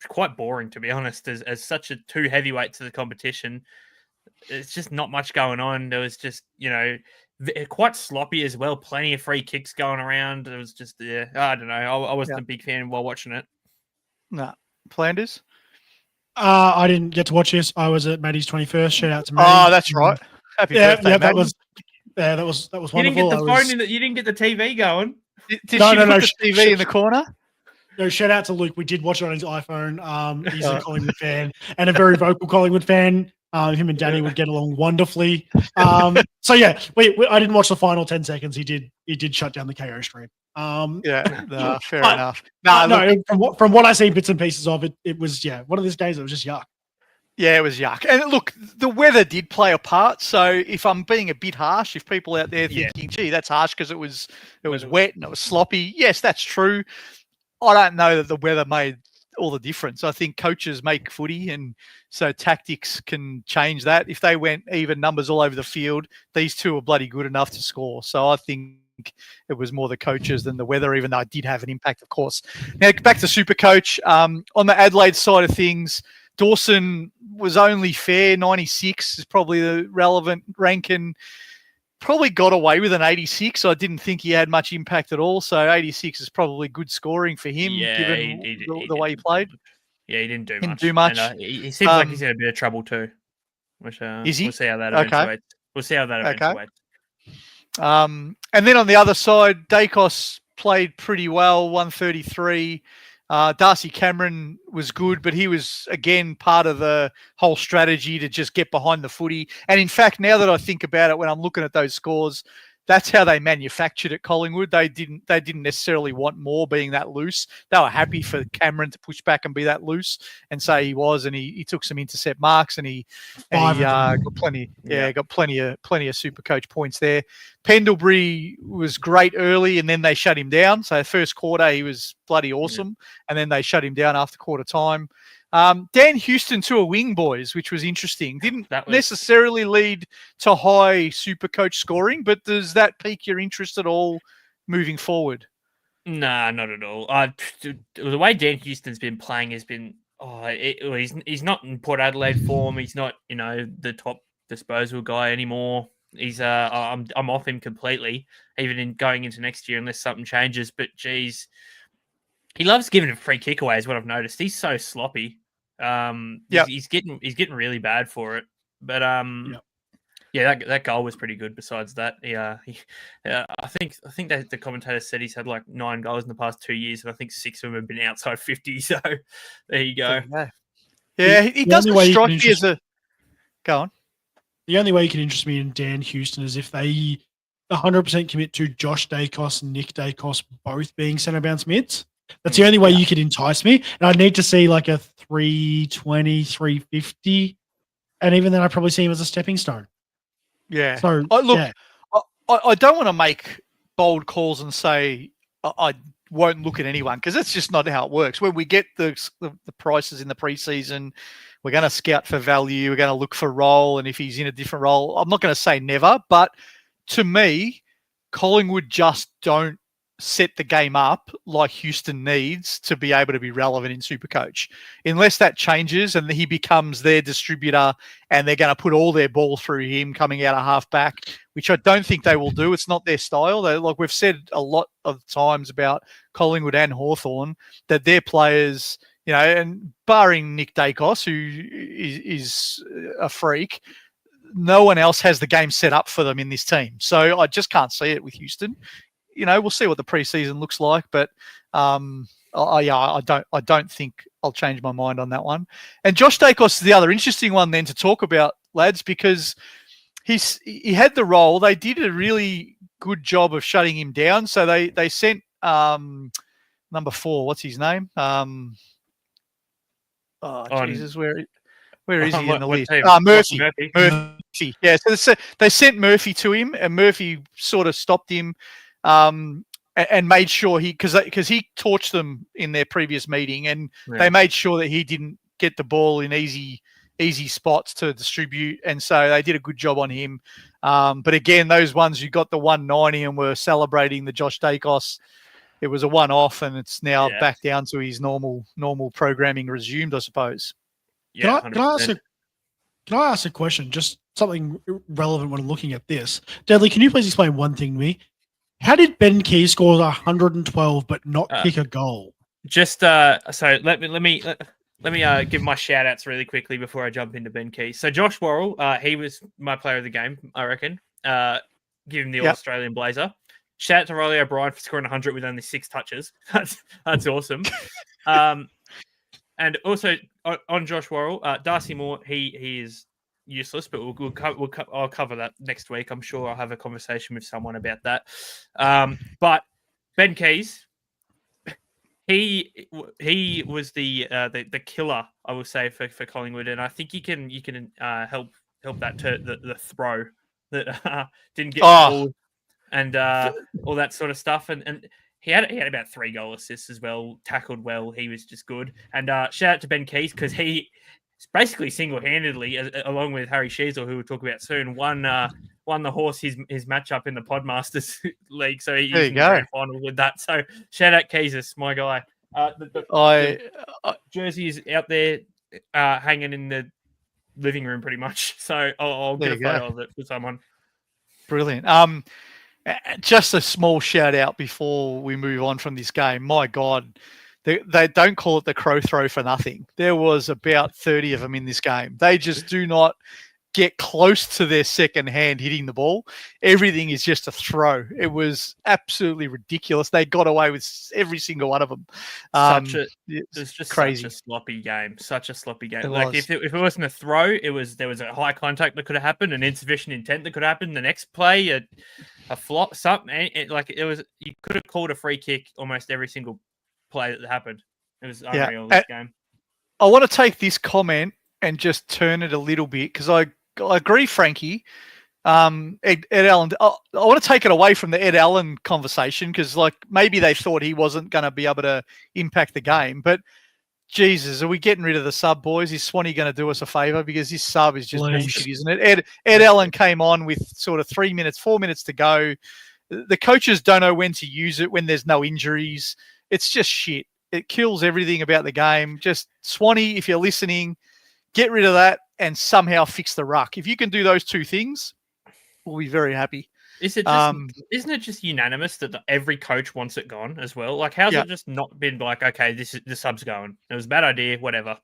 quite boring, to be honest, as such two heavyweights of the competition. It's just not much going on. There was just, quite sloppy as well. Plenty of free kicks going around. It was just, I don't know. I wasn't a big fan while watching it. No. Flanders? I didn't get to watch this. I was at Maddie's 21st. Shout out to Maddie. Oh, that's right. Happy birthday, that was wonderful. You didn't get the phone you didn't get the TV going. Did she put the TV in the corner? No, shout out to Luke. We did watch it on his iPhone. He's a Collingwood fan and a very vocal Collingwood fan. Him and Danny would get along wonderfully. So yeah, I didn't watch the final 10 seconds. He did shut down the KO stream. Fair enough. From what I see bits and pieces of it, it was one of those games that was just yuck. Yeah, it was yuck. And look, the weather did play a part. So if I'm being a bit harsh, if people out there thinking, gee, that's harsh because it was wet and it was sloppy. Yes, that's true. I don't know that the weather made all the difference. I think coaches make footy, and so tactics can change that. If they went even numbers all over the field, these two are bloody good enough to score. So I think it was more the coaches than the weather, even though it did have an impact, of course. Now, back to SuperCoach. On the Adelaide side of things, Dawson was only fair. 96 is probably the relevant rank, and probably got away with an 86. I didn't think he had much impact at all. So 86 is probably good scoring for him, given the way he played. Yeah, he didn't do much. And, he seems like he's in a bit of trouble too. Which, is he? We'll see how that eventuates. We'll see how that eventuates. And then on the other side, Dacos played pretty well, 133. Darcy Cameron was good, but he was, again, part of the whole strategy to just get behind the footy. And in fact, now that I think about it, when I'm looking at those scores, that's how they manufactured at Collingwood. They didn't necessarily want more being that loose. They were happy for Cameron to push back and be that loose, and say he was, and he took some intercept marks, and he got plenty of SuperCoach points there. Pendlebury was great early, and then they shut him down. So first quarter he was bloody awesome, and then they shut him down after quarter time. Dan Houston to a wing, boys, which was interesting. Didn't necessarily lead to high SuperCoach scoring, but does that pique your interest at all moving forward? Nah, not at all. The way Dan Houston's been playing has been, he's not in Port Adelaide form. He's not, the top disposal guy anymore. He's I'm off him completely, even in going into next year unless something changes. But geez, he loves giving a free kick away, is what I've noticed. He's so sloppy. He's getting really bad for it. But that goal was pretty good. Besides that, I think that the commentator said he's had like 9 goals in the past 2 years, and I think 6 of them have been outside 50. So there you go. Yeah, he doesn't strike me as a. Go on. The only way you can interest me in Dan Houston is if they 100% commit to Josh Dacos and Nick Dacos both being centre bounce mids. That's the only way you could entice me. And I'd need to see like a 320, 350. And even then, I'd probably see him as a stepping stone. Yeah. So, I don't want to make bold calls and say I won't look at anyone, because that's just not how it works. When we get the prices in the preseason, we're going to scout for value. We're going to look for role. And if he's in a different role, I'm not going to say never. But to me, Collingwood just don't set the game up like Houston needs to be able to be relevant in SuperCoach. Unless that changes and he becomes their distributor and they're going to put all their ball through him coming out of halfback, which I don't think they will do. It's not their style. Like we've said a lot of times about Collingwood and Hawthorn, that their players, and barring Nick Dacos, who is a freak, no one else has the game set up for them in this team. So I just can't see it with Houston. We'll see what the preseason looks like, but I don't think I'll change my mind on that one. And Josh Dacos is the other interesting one then to talk about, lads, because he had the role. They did a really good job of shutting him down. So they sent number 4. What's his name? Jesus, where is he in the list? Murphy. Yeah, so they sent Murphy to him, and Murphy sort of stopped him. And made sure because he torched them in their previous meeting, and they made sure that he didn't get the ball in easy spots to distribute, and so they did a good job on him. But again, those ones who got the 190 and were celebrating the Josh Dacos, it was a one-off, and it's now back down to his normal programming resumed, I suppose. Yeah, can I ask a question? Just something relevant when looking at this. Deadly, can you please explain one thing to me? How did Ben Key score 112 but not kick a goal? Just so let me give my shout outs really quickly before I jump into Ben Key. So Josh Worrell, he was my player of the game, I reckon. Give him the All-Australian blazer. Shout out to Riley O'Brien for scoring 100 with only 6 touches. That's awesome. And also on Josh Worrell, Darcy Moore, he is useless, but I'll cover that next week. I'm sure I'll have a conversation with someone about that. But Ben Keys, he was the killer, I will say, for Collingwood, and I think you can help that the throw that didn't get pulled and all that sort of stuff, and he had about 3 goal assists as well, tackled well. He was just good. And shout out to Ben Keys, because he basically single-handedly, along with Harry Sheasel, who we'll talk about soon, won the horse his matchup in the Podmasters League. So he's in the grand final with that. So shout out Keys, my guy. The jersey is out there hanging in the living room pretty much. So I'll get a photo of it for someone. Brilliant. Just a small shout out before we move on from this game. My God, they don't call it the crow throw for nothing. There was about 30 of them in this game. They just do not get close to their second hand hitting the ball. Everything is just a throw. It was absolutely ridiculous. They got away with every single one of them. It was just crazy. such a sloppy game. Such a sloppy game. It Like was. if it wasn't a throw, there was a high contact that could have happened, an insufficient intent that could happen. The next play, a flop, something. You could have called a free kick almost every single play that happened. It was unreal, this game. I want to take this comment and just turn it a little bit because I agree, Frankie. Ed Allen. I want to take it away from the Ed Allen conversation because, like, maybe they thought he wasn't going to be able to impact the game. But Jesus, are we getting rid of the sub, boys? Is Swanee going to do us a favour because this sub is just bullshit, isn't it? Ed Allen came on with sort of 4 minutes to go. The coaches don't know when to use it when there's no injuries. It's just shit. It kills everything about the game. Just Swanee, if you're listening, get rid of that and somehow fix the ruck. If you can do those two things, we'll be very happy. Isn't it just unanimous that every coach wants it gone as well? Like, how's it just not been like, okay, the sub's going? It was a bad idea, whatever.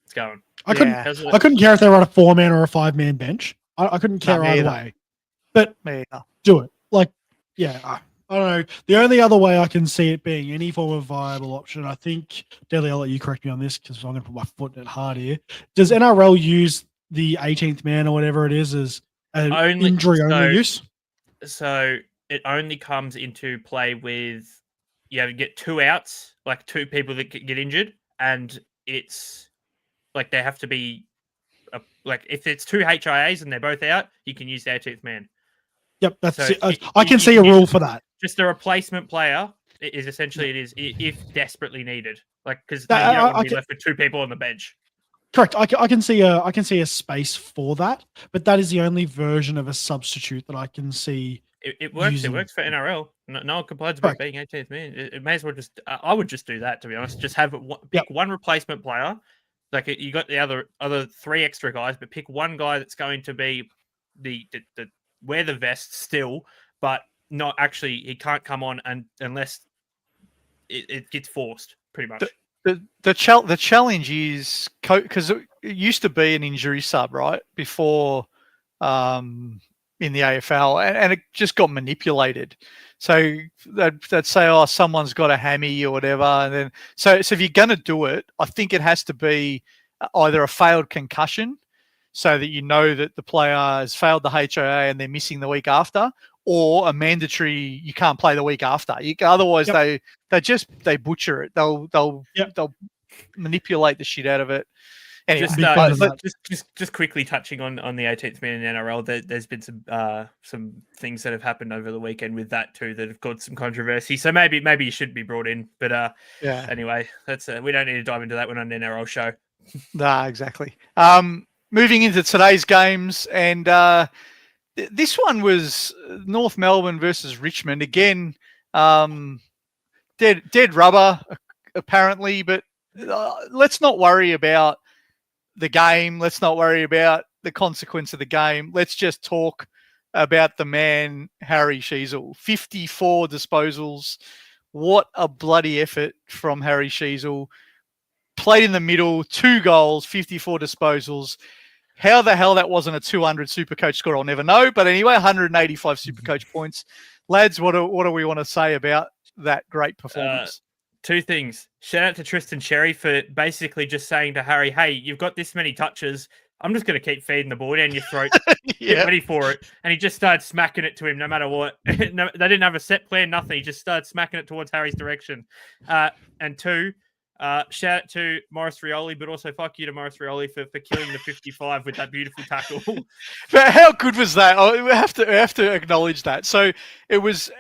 It's going. I couldn't care if they were on a 4-man or a 5-man bench. I couldn't care either way. But do it. Like, I don't know. The only other way I can see it being any form of viable option, I think, Deadly, I'll let you correct me on this because I'm going to put my foot in it hard here. Does NRL use the 18th man or whatever it is as an injury-only use? So it only comes into play with you get 2 outs, like 2 people that get injured, and it's like they have to be like if it's 2 HIAs and they're both out, you can use the 18th man. Yep, that's it. I can see a rule for that. Just a replacement player is essentially it is if desperately needed, like because you don't want to be left with 2 people on the bench. Correct. I can see a space for that, but that is the only version of a substitute that I can see. It works. Using. It works for NRL. No one complains about being 18th man. It may as well just. I would just do that, to be honest. Just have pick one replacement player. Like you got the other 3 extra guys, but pick one guy that's going to be the wear the vest still, but not actually. He can't come on unless it gets forced, pretty much. The challenge is because it used to be an injury sub, right, before in the AFL, and it just got manipulated. So they'd say, "Oh, someone's got a hammy or whatever," and then so if you're going to do it, I think it has to be either a failed concussion, so that you know that the player has failed the HIA and they're missing the week after, or a mandatory you can't play the week after. Otherwise, they butcher it. They'll manipulate the shit out of it. Anyway, just quickly touching on the 18th man in NRL, there's been some things that have happened over the weekend with that too that have caused some controversy. So maybe you should be brought in. But anyway, that's we don't need to dive into that one on an NRL show. Nah, exactly. Moving into today's games, and this one was North Melbourne versus Richmond. Again, dead rubber, apparently, but let's not worry about the game. Let's not worry about the consequence of the game. Let's just talk about the man, Harry Sheezel. 54 disposals. What a bloody effort from Harry Sheezel. Played in the middle, 2 goals, 54 disposals. How the hell that wasn't a 200 SuperCoach score, I'll never know. But anyway, 185 SuperCoach points. Lads, what do we want to say about that great performance? 2 things. Shout out to Tristan Cherry for basically just saying to Harry, hey, you've got this many touches. I'm just going to keep feeding the ball down your throat. Get ready for it. And he just started smacking it to him no matter what. No, they didn't have a set plan, nothing. He just started smacking it towards Harry's direction. And 2, shout out to Maurice Rioli, but also fuck you to Maurice Rioli for killing the 55 with that beautiful tackle. But how good was that? We have to acknowledge that. So it was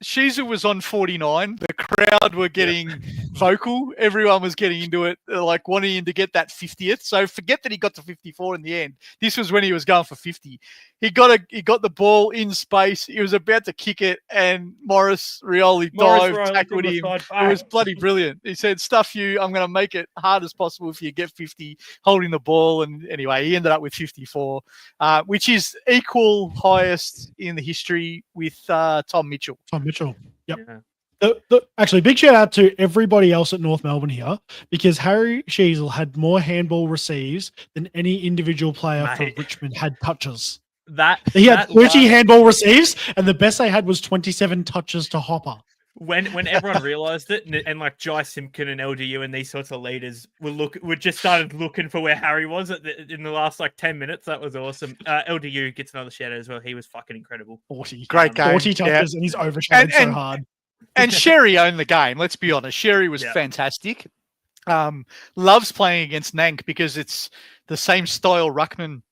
Sheezel was on 49. The crowd were getting vocal. Everyone was getting into it, like wanting him to get that 50th. So forget that he got to 54 in the end. This was when he was going for 50. He got the ball in space. He was about to kick it, and Maurice Rioli tackled him. It was bloody brilliant. He said, "Stuff you. I'm going to make it hard as possible if you get 50 holding the ball." And anyway, he ended up with 54, which is equal highest in the history with Tom Mitchell. Tom Mitchell. Yep. Actually, big shout out to everybody else at North Melbourne here, because Harry Sheasel had more handball receives than any individual player for Mate. Richmond had touches. He had 30 handball receives, and the best they had was 27 touches to Hopper. When everyone realised it, and like Jai Simpkin and LDU and these sorts of leaders were just started looking for where Harry was in the last like 10 minutes. That was awesome. LDU gets another shout out as well. He was fucking incredible. 40. Great game. 40 touches, and he's overshadowed so hard. And Sherry owned the game. Let's be honest. Sherry was fantastic. Loves playing against Nank because it's the same style ruckman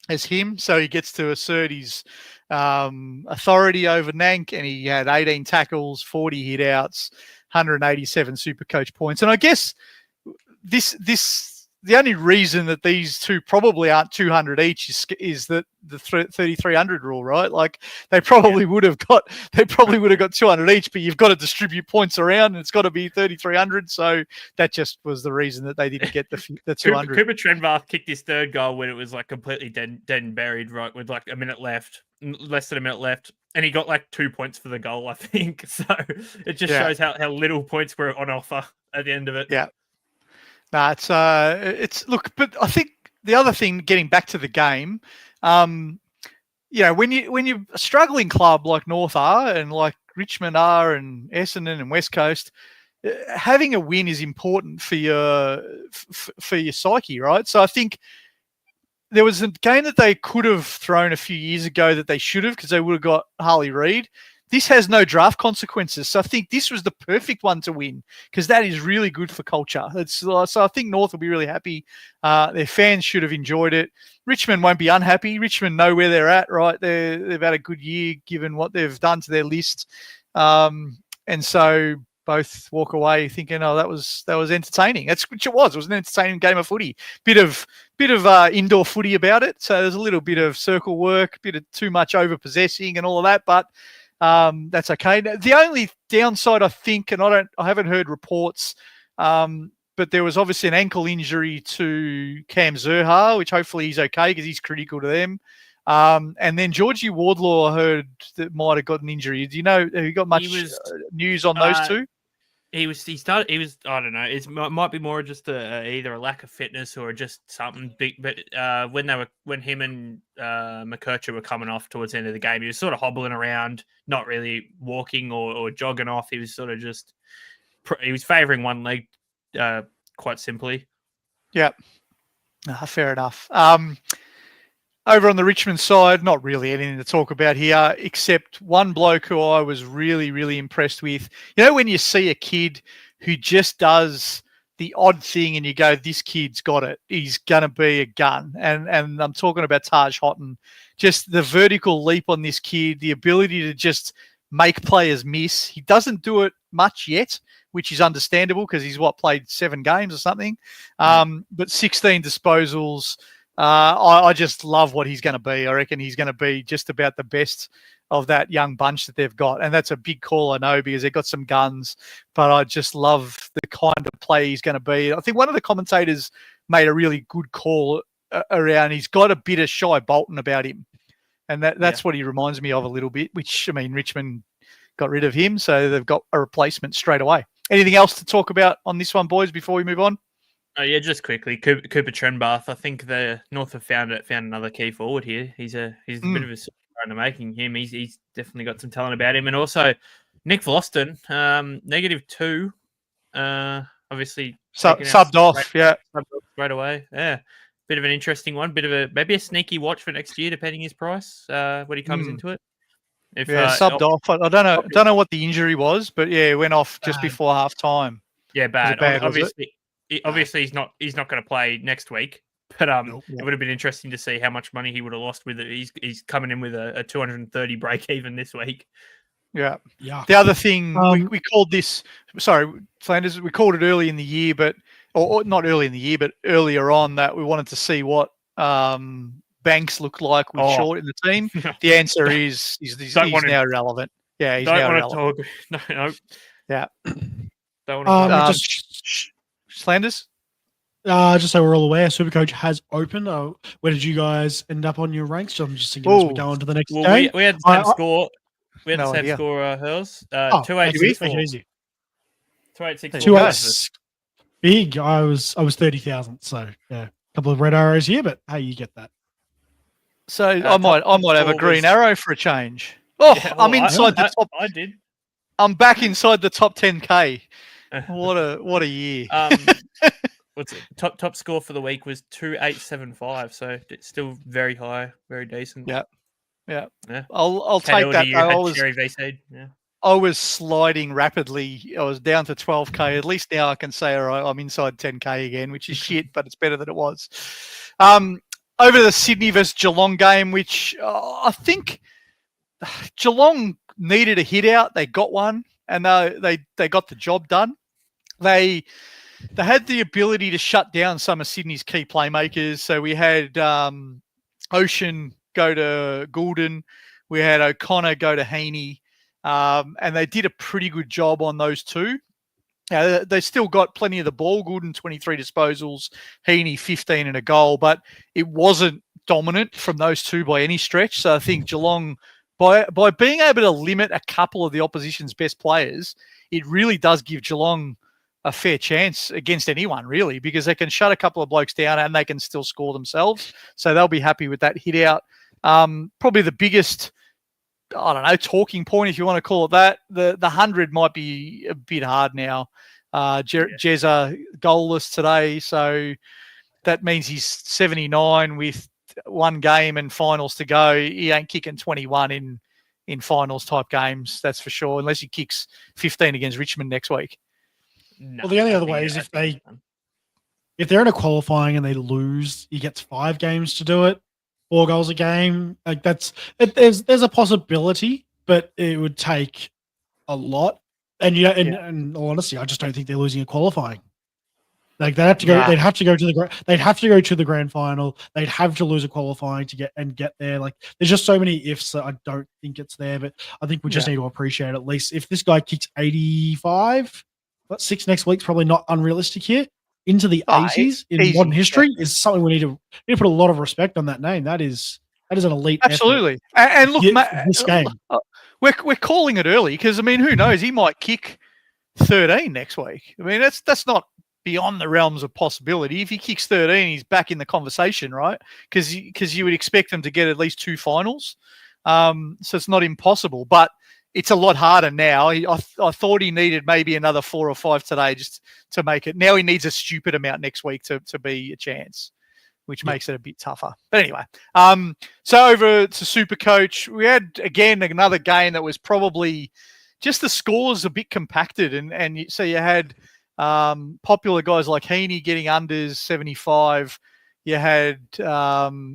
as him, so he gets to assert his authority over Nank, and he had 18 tackles, 40 hit outs, 187 SuperCoach points. And I guess the only reason that these two probably aren't 200 each is that the 3,300 rule, right? Like they probably would have got 200 each, but you've got to distribute points around, and it's got to be 3,300. So that just was the reason that they didn't get the 200. Cooper Trenbarth kicked his third goal when it was like completely dead and buried, right, with like less than a minute left. And he got like 2 points for the goal, I think. So it just shows how little points were on offer at the end of it. Yeah. No, it's look, but I think the other thing, getting back to the game, when you're a struggling club like North are and like Richmond are and Essendon and West Coast, having a win is important for your psyche, right? So I think there was a game that they could have thrown a few years ago that they should have, because they would have got Harley Reid. This has no draft consequences. So I think this was the perfect one to win, because that is really good for culture. So I think North will be really happy. Their fans should have enjoyed it. Richmond won't be unhappy. Richmond know where they're at, right? They've had a good year given what they've done to their list. And so both walk away thinking, oh, that was entertaining. Which it was. It was an entertaining game of footy. Bit of indoor footy about it. So there's a little bit of circle work, bit of too much over possessing and all of that, but that's okay. The only downside, I think, and I haven't heard reports, but there was obviously an ankle injury to Cam Zurhaar, which hopefully he's okay because he's critical to them. And then Georgie Wardlaw, I heard, that might have got an injury. Do you know? Have you got much news on those two? He was. I don't know. It might be more just either a lack of fitness or just something big. But when him and McKercher were coming off towards the end of the game, he was sort of hobbling around, not really walking or jogging off. He was sort of just. He was favouring one leg, quite simply. Yeah, fair enough. Over on the Richmond side, not really anything to talk about here, except one bloke who I was really, really impressed with. You know, when you see a kid who just does the odd thing and you go, this kid's got it. He's going to be a gun. And I'm talking about Taj Houghton. Just the vertical leap on this kid, the ability to just make players miss. He doesn't do it much yet, which is understandable because he's played 7 games or something. But 16 disposals. I just love what he's going to be. I reckon he's going to be just about the best of that young bunch that they've got. And that's a big call, I know, because they've got some guns. But I just love the kind of play he's going to be. I think one of the commentators made a really good call around he's got a bit of Shy Bolton about him. And that's what he reminds me of a little bit, which, I mean, Richmond got rid of him, so they've got a replacement straight away. Anything else to talk about on this one, boys, before we move on? Oh yeah, just quickly, Cooper Trenbarth. I think the North have found another key forward here. He's a bit of a superstar in the making. He's definitely got some talent about him, and also Nick Vlosten, -2. Obviously subbed off. Subbed off straight away. Yeah, bit of an interesting one. Maybe a sneaky watch for next year, depending his price when he comes into it. Subbed off. I don't know what the injury was, but yeah, it went off just before half time. Yeah, bad. Obviously, he's not going to play next week. But it would have been interesting to see how much money he would have lost with it. He's coming in with a 230 break even this week. Yeah. The other thing we called this. Sorry, Flanders. We called it early in the year, or not early in the year, but earlier on, that we wanted to see what Banks looked like with Short in the team. The answer is he's now irrelevant. Yeah, he's now irrelevant. No. Yeah. Don't want to Flanders? Just so we're all aware, SuperCoach has opened. Where did you guys end up on your ranks? I'm just thinking as we go on to the next game. We had the same score. We had the same score, Hurls. 284. 2864. 2-8 big. I was 30,000. So yeah, a couple of red arrows here, but hey, you get that. So I might have a green arrow for a change. Oh, Yeah, I'm inside the top. I did. I'm back inside the top 10K. What a year. What's it? Top score for the week was 2875. So it's still very high, very decent. Yeah. Yeah. I'll take that. You had Cherry VC. Yeah. I was sliding rapidly. I was down to 12K. At least now I can say, all right, I'm inside 10K again, which is shit, but it's better than it was. Over to the Sydney versus Geelong game, which I think Geelong needed a hit out. They got one, and they got the job done. They had the ability to shut down some of Sydney's key playmakers. So we had Ocean go to Goulden. We had O'Connor go to Heaney. And they did a pretty good job on those two. They still got plenty of the ball. Goulden, 23 disposals. Heaney, 15 and a goal. But it wasn't dominant from those two by any stretch. So I think Geelong, by being able to limit a couple of the opposition's best players, it really does give Geelong a fair chance against anyone, really, because they can shut a couple of blokes down and they can still score themselves. So they'll be happy with that hit out. Probably the biggest, I don't know, talking point, if you want to call it that. The 100 might be a bit hard now. Jezza goalless today, so that means he's 79 with one game and finals to go. He ain't kicking 21 in finals type games, that's for sure, unless he kicks 15 against Richmond next week. No, well, the only other way is if they're in a qualifying and they lose, he gets 5 games to do it, 4 goals a game. Like there's a possibility, but it would take a lot. And and honestly, I just don't think they're losing a qualifying. Like they'd have to go. Nah. They'd have to go to the grand final. They'd have to lose a qualifying to get there. Like there's just so many ifs that I don't think it's there. But I think we just need to appreciate at least if this guy kicks 85. 6 next week's probably not unrealistic here. Into the 80s in modern history is something we need to put a lot of respect on that name. That is an elite. Absolutely. And look, this game, we're calling it early because I mean, who knows? He might kick 13 next week. I mean, that's not beyond the realms of possibility. If he kicks 13, he's back in the conversation, right? Because you would expect him to get at least 2 finals. So it's not impossible, but it's a lot harder now. I thought he needed maybe another 4 or 5 today just to make it. Now he needs a stupid amount next week to be a chance, which makes it a bit tougher. But anyway, so over to SuperCoach, we had, again, another game that was probably just the scores a bit compacted. And so you had popular guys like Heaney getting unders 75. You had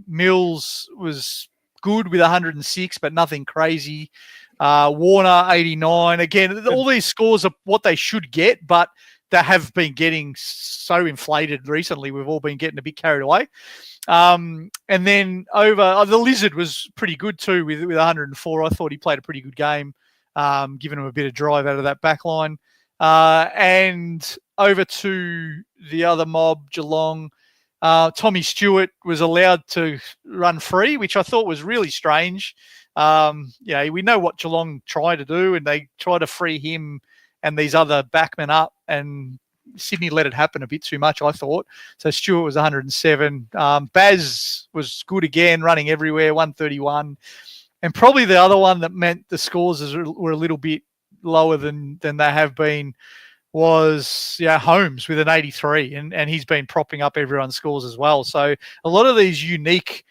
Mills was good with 106, but nothing crazy. Warner 89. Again, all these scores are what they should get, but they have been getting so inflated recently. We've all been getting a bit carried away. And then over the Lizard was pretty good too with 104. I thought he played a pretty good game, giving him a bit of drive out of that back line. And over to the other mob, Geelong. Tommy Stewart was allowed to run free, which I thought was really strange. We know what Geelong try to do, and they try to free him and these other backmen up, and Sydney let it happen a bit too much, I thought. So Stewart was 107. Baz was good again, running everywhere, 131. And probably the other one that meant the scores were a little bit lower than they have been was Holmes with an 83, and he's been propping up everyone's scores as well. So a lot of these unique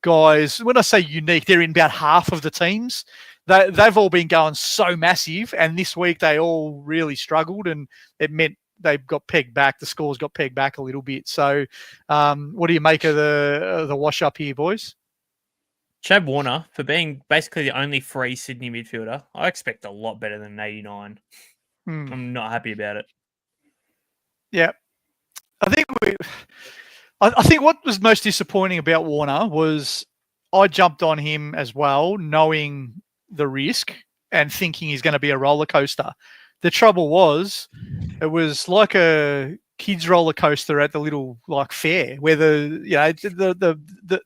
guys, when I say unique, they're in about half of the teams. They've all been going so massive, and this week they all really struggled, and it meant they got pegged back. The scores got pegged back a little bit. So what do you make of the wash up here, boys? Chad Warner, for being basically the only free Sydney midfielder, I expect a lot better than an 89. I'm not happy about it. Yeah. I think what was most disappointing about Warner was I jumped on him as well, knowing the risk and thinking he's going to be a roller coaster. The trouble was, it was like a kids roller coaster at the little fair, where the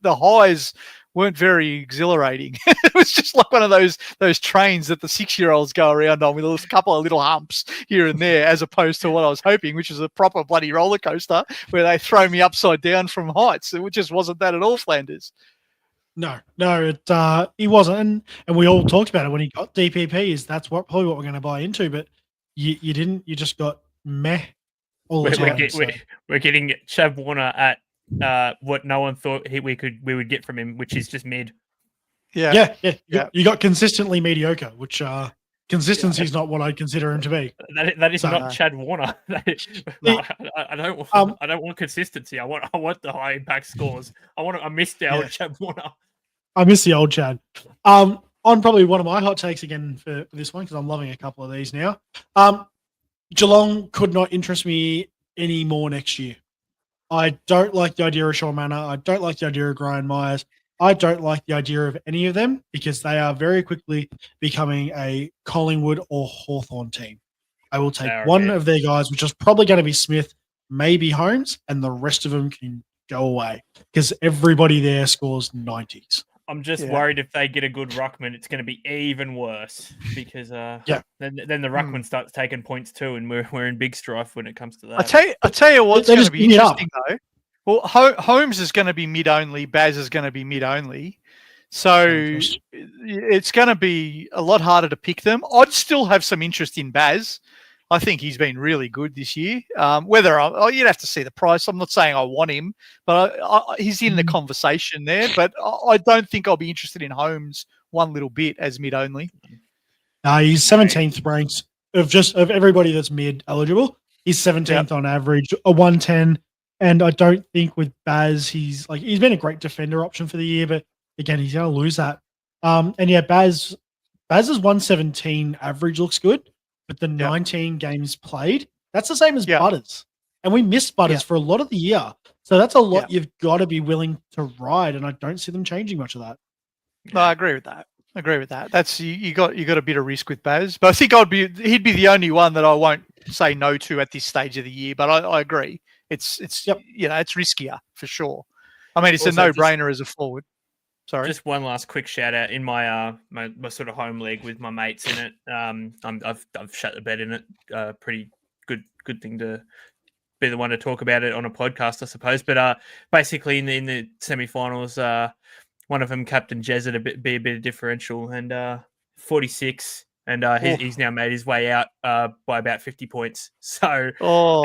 highs weren't very exhilarating. It was just like one of those trains that the 6-year-olds go around on with a couple of little humps here and there, as opposed to what I was hoping, which is a proper bloody roller coaster where they throw me upside down from heights. It just wasn't that at all, Flanders. No, he wasn't, and we all talked about it when he got DPP. That's probably what we're going to buy into, but you didn't. You just got meh all the time. We're getting Chav Warner at what no one thought we would get from him, which is just mid. Yeah. You got consistently mediocre, which consistency is not what I'd consider him to be. That is not Chad Warner. I don't want consistency. I want the high impact scores. I missed out Chad Warner. I miss the old Chad. On probably one of my hot takes again for this one, because I'm loving a couple of these now. Geelong could not interest me anymore next year. I don't like the idea of Sean Manor. I don't like the idea of Brian Myers. I don't like the idea of any of them, because they are very quickly becoming a Collingwood or Hawthorn team. I will take one of their guys, which is probably going to be Smith, maybe Holmes, and the rest of them can go away, because everybody there scores 90s. I'm just worried if they get a good ruckman, it's going to be even worse, because then the ruckman starts taking points too, and we're in big strife when it comes to that. I tell you what's going to be interesting though. Well, Holmes is going to be mid-only. Baz is going to be mid-only. So it's going to be a lot harder to pick them. I'd still have some interest in Baz. I think he's been really good this year. You'd have to see the price. I'm not saying I want him, but he's in the conversation there. But I don't think I'll be interested in Holmes one little bit as mid-only. He's 17th ranked of everybody that's mid-eligible. He's 17th on average, a 110. And I don't think with Baz, he's been a great defender option for the year, but again, he's going to lose that. Baz's 117 average looks good, but the 19 games played, that's the same as Butters. And we missed Butters for a lot of the year. So that's a lot you've got to be willing to ride, and I don't see them changing much of that. No, I agree with that. That's you got a bit of risk with Baz, but I think he'd be the only one that I won't say no to at this stage of the year. But I agree. It's riskier for sure. I mean, it's also a no-brainer as a forward. Sorry. Just one last quick shout out in my my sort of home league with my mates in it. I've shut the bed in it. Pretty good thing to be the one to talk about it on a podcast, I suppose. But basically in the semi-finals, one of them captain Jez at be a bit of differential, and 46. And he's now made his way out by about 50 points. So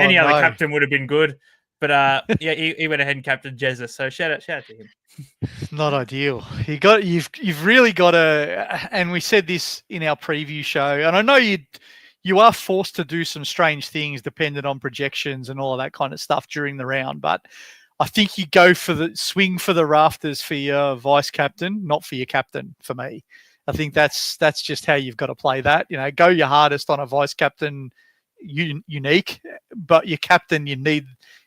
any other captain would have been good. But he went ahead and captained Jezza. So shout out to him. Not ideal. You've really got to, and we said this in our preview show, and I know you are forced to do some strange things dependent on projections and all of that kind of stuff during the round. But I think you go for the swing for the rafters for your vice captain, not for your captain. For me. I think that's just how you've got to play that. Go your hardest on a vice captain, unique, but your captain, you need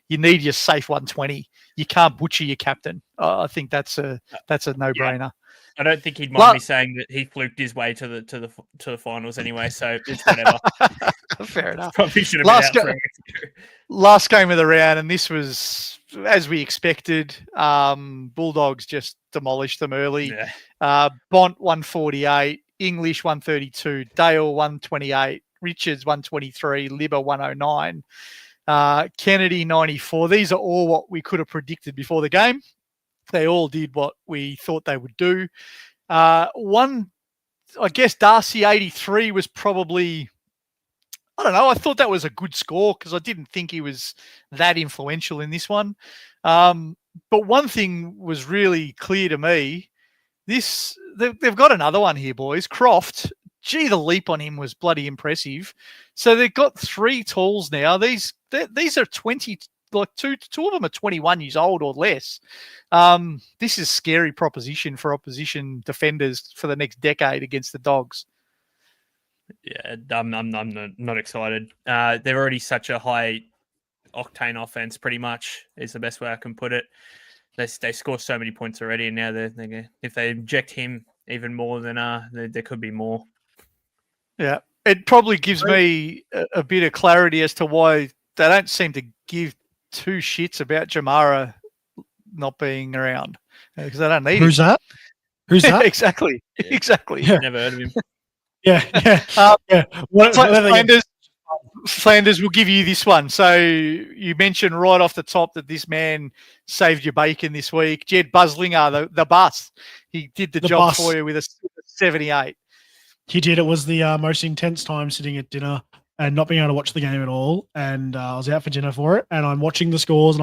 your safe 120. You can't butcher your captain. I think that's a no-brainer. I don't think he'd mind me saying that he fluked his way to the finals anyway. So it's whatever. Fair enough. Probably should have been out last game of the round, and this was as we expected. Bulldogs just demolished them early. Bont 148, English 132, Dale 128, Richards 123, Libba 109, Kennedy 94. These are all what we could have predicted before the game. They all did what we thought they would do. I guess Darcy 83 was probably, I don't know, I thought that was a good score because I didn't think he was that influential in this one. But one thing was really clear to me. They've got another one here, boys. Croft, gee, the leap on him was bloody impressive. So they've got 3 talls now. These are 20, like two of them are 21 years old or less. This is scary proposition for opposition defenders for the next decade against the Dogs. Yeah, I'm not excited. They're already such a high octane offense, pretty much is the best way I can put it. They score so many points already, and now if they inject him even more, then there could be more. Yeah, it probably gives me a bit of clarity as to why they don't seem to give 2 shits about Jamara not being around because I don't need Who's him. that? Who's that? Exactly. Exactly. Yeah. Never heard of him. Yeah. Flanders will give you this one. So you mentioned right off the top that this man saved your bacon this week. Jed Buslinger, the bus. He did the job bus. for you with a 78. He did. It was the most intense time sitting at dinner and not being able to watch the game at all. And I was out for dinner for it. And I'm watching the scores.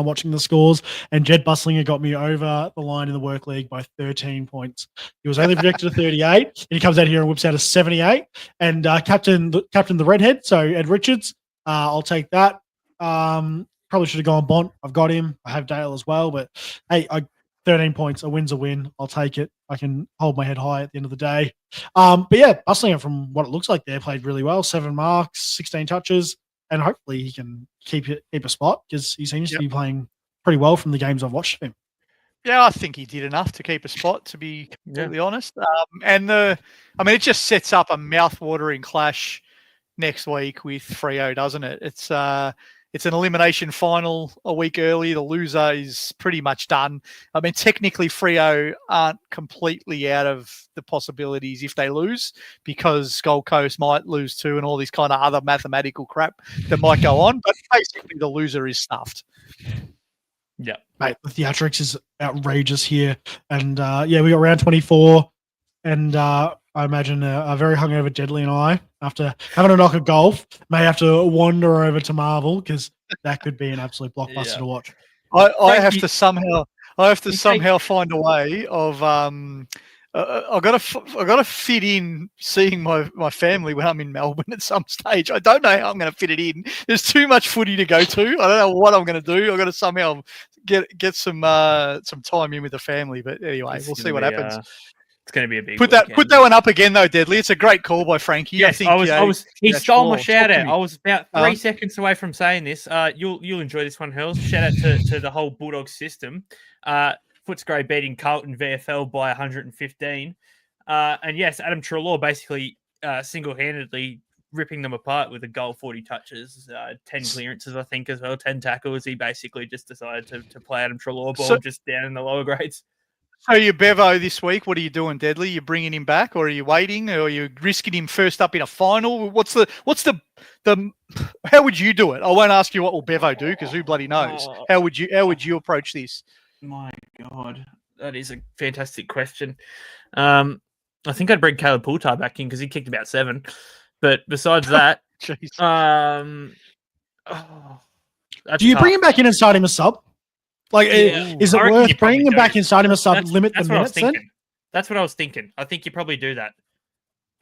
And Jed Buslinger got me over the line in the work league by 13 points. He was only projected to 38. And he comes out here and whips out a 78. And captain the redhead, so Ed Richards. I'll take that. Probably should have gone Bont. I've got him. I have Dale as well. But hey, 13 points. A win's a win. I'll take it. I can hold my head high at the end of the day. But yeah, Buslinger, from what it looks like there, played really well. 7 marks, 16 touches, and hopefully he can keep a spot because he seems to be playing pretty well from the games I've watched him. Yeah, I think he did enough to keep a spot, to be completely honest. It just sets up a mouth-watering clash next week with Freo, doesn't it? It's an elimination final a week early. The loser is pretty much done. I mean, technically, Freo aren't completely out of the possibilities if they lose because Gold Coast might lose too and all this kind of other mathematical crap that might go on. But basically, the loser is stuffed. Yeah. Mate, the theatrics is outrageous here. And we got round 24. And I imagine a very hungover Deadly and I, after having a knock at golf, may have to wander over to Marvel because that could be an absolute blockbuster to watch. I have to somehow find a way of I got to fit in seeing my family when I'm in Melbourne at some stage. I don't know how I'm going to fit it in. There's too much footy to go to. I don't know what I'm going to do. I've got to somehow get some time in with the family. But anyway, we'll see what happens. It's going to be a big put that one up again though, Deadly. It's a great call by Frankie. Yes, he stole my shout out. I was about 3 seconds away from saying this. You'll enjoy this one, Hurls. Shout out to the whole Bulldog system. Footscray beating Carlton VFL by 115. And yes, Adam Treloar basically single-handedly ripping them apart with a goal, 40 touches, 10 clearances, I think, as well, 10 tackles. He basically just decided to play Adam Treloar ball just down in the lower grades. So your Bevo this week, what are you doing, Deadly? You bringing him back, or are you waiting, or are you risking him first up in a final? What's the how would you do it? I won't ask you what will Bevo do because who bloody knows. How would you approach this? My God, that is a fantastic question. I think I'd bring Caleb Poultar back in because he kicked about 7. But besides that, do you bring him back in and start him a sub? Is it worth bringing him back and starting him a sub? Limit the minutes then? That's what I was thinking. I think you probably do that.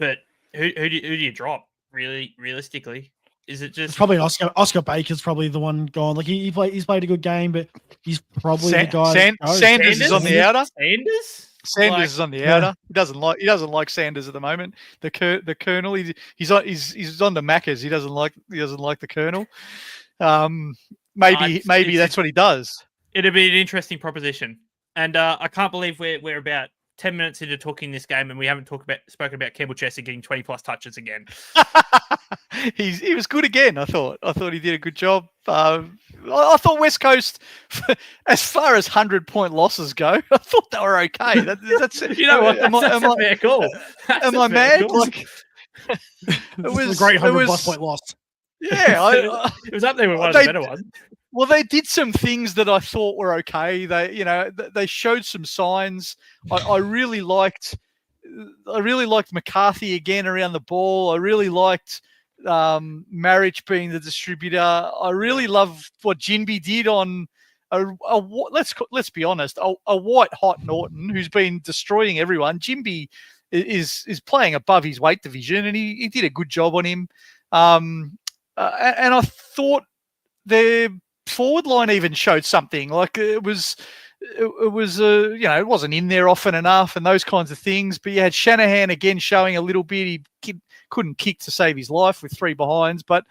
But who do you drop? Realistically, is it just probably Oscar Baker's probably the one gone? Like he's played a good game, but he's probably the guy. Sanders is on the outer. Sanders is on the outer. He doesn't like Sanders at the moment. The Colonel. He's on the Maccas. He doesn't like the Colonel. Maybe that's what he does. It'd be an interesting proposition, and I can't believe we're about 10 minutes into talking this game and we haven't spoken about Campbell Chesser getting 20 plus touches again. He was good again. I thought he did a good job. I thought West Coast, as far as 100-point losses go, I thought they were okay. That's you know what? That's a fair call. Am I mad? It was a great 100+ point loss. Yeah, it was up there with one of the better ones. Well, they did some things that I thought were okay. They showed some signs. I really liked McCarthy again around the ball. I really liked Marriage being the distributor. I really love what Jinby did on let's be honest, a white hot Norton who's been destroying everyone. Jinby is playing above his weight division, and he did a good job on him. And I thought their forward line even showed something. Like it wasn't in there often enough and those kinds of things. But you had Shanahan again showing a little bit. He couldn't kick to save his life with 3 behinds. But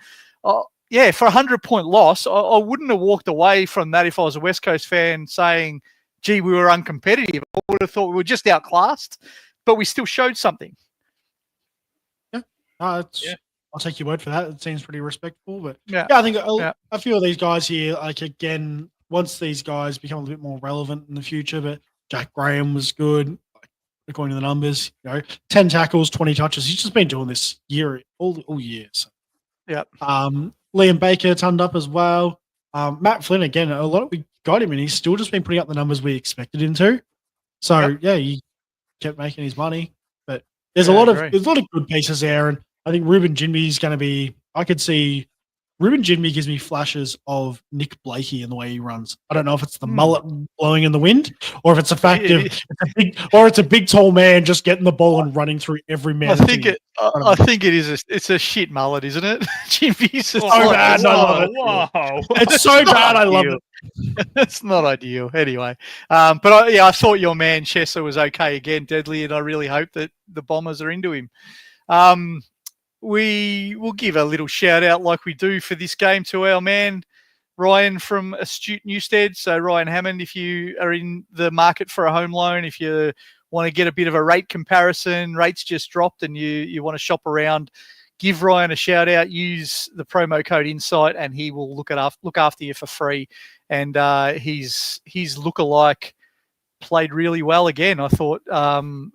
for a 100-point loss, I wouldn't have walked away from that if I was a West Coast fan saying, gee, we were uncompetitive. I would have thought we were just outclassed, but we still showed something. I'll take your word for that. It seems pretty respectable, but I think a few of these guys here, like again, once these guys become a little bit more relevant in the future, but Jack Graham was good, according to the numbers. 10 tackles, 20 touches. He's just been doing this all year. So. Yep. Liam Baker turned up as well. Matt Flynn again. We got him, and he's still just been putting up the numbers we expected him to. So he kept making his money. But there's a lot of good pieces there, and I think Ruben Jinby is going to be. I could see Ruben Jinby gives me flashes of Nick Blakey in the way he runs. I don't know if it's the mullet blowing in the wind, or if it's a fact of it's a big tall man just getting the ball and running through every man. I think it is. It's a shit mullet, isn't it? Jinby's so bad. I love it. Whoa. It's so bad. I love it. It's not ideal. Anyway, but I thought your man Chesser was okay again, Deadly, and I really hope that the Bombers are into him. We will give a little shout out like we do for this game to our man Ryan from Astute Newstead. So Ryan Hammond, if you are in the market for a home loan, if you want to get a bit of a rate comparison, rates just dropped and you want to shop around, give Ryan a shout out, use the promo code INSIGHT and he will look after you for free. And his lookalike played really well again. I thought,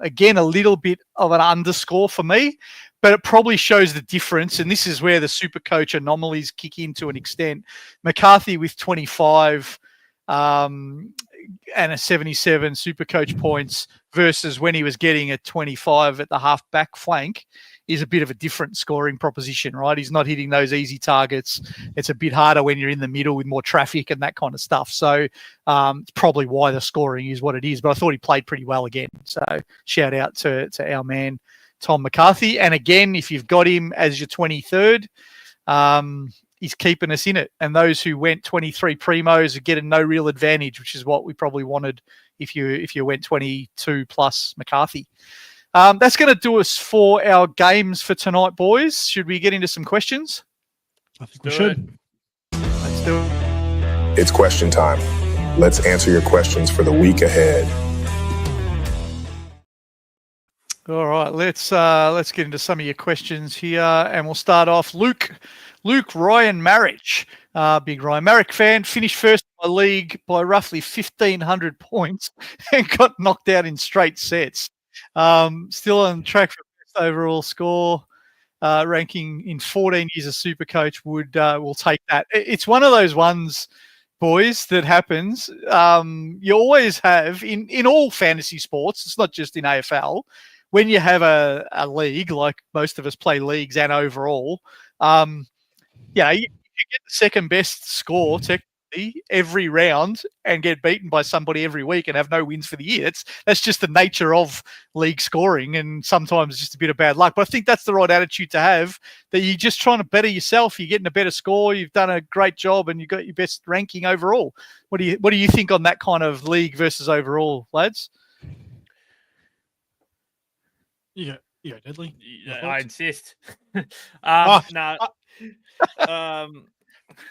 again, a little bit of an underscore for me, but it probably shows the difference. And this is where the SuperCoach anomalies kick in to an extent. McCarthy with 25 and a 77 SuperCoach points versus when he was getting a 25 at the half-back flank is a bit of a different scoring proposition, right? He's not hitting those easy targets. It's a bit harder when you're in the middle with more traffic and that kind of stuff. So it's probably why the scoring is what it is. But I thought he played pretty well again. So shout out to our man, Tom McCarthy. And again, if you've got him as your 23rd, he's keeping us in it. And those who went 23 primos are getting no real advantage, which is what we probably wanted if you went 22 plus McCarthy. That's going to do us for our games for tonight, boys. Should we get into some questions? I think we should. Let's do it. It's question time. Let's answer your questions for the week ahead. All right, let's get into some of your questions here, and we'll start off. Luke Ryan Marriage, big Ryan Marrick fan, finished first in my league by roughly 1,500 points and got knocked out in straight sets. Still on track for best overall score, ranking in 14 years of SuperCoach. Will take that. It's one of those ones, boys, that happens. You always have in all fantasy sports. It's not just in AFL. When you have a league, like most of us play leagues and overall, you get the second best score technically every round and get beaten by somebody every week and have no wins for the year. That's just the nature of league scoring, and sometimes just a bit of bad luck. But I think that's the right attitude to have, that you're just trying to better yourself. You're getting a better score. You've done a great job and you've got your best ranking overall. What do you think on that kind of league versus overall, lads? Yeah, Deadly. I insist.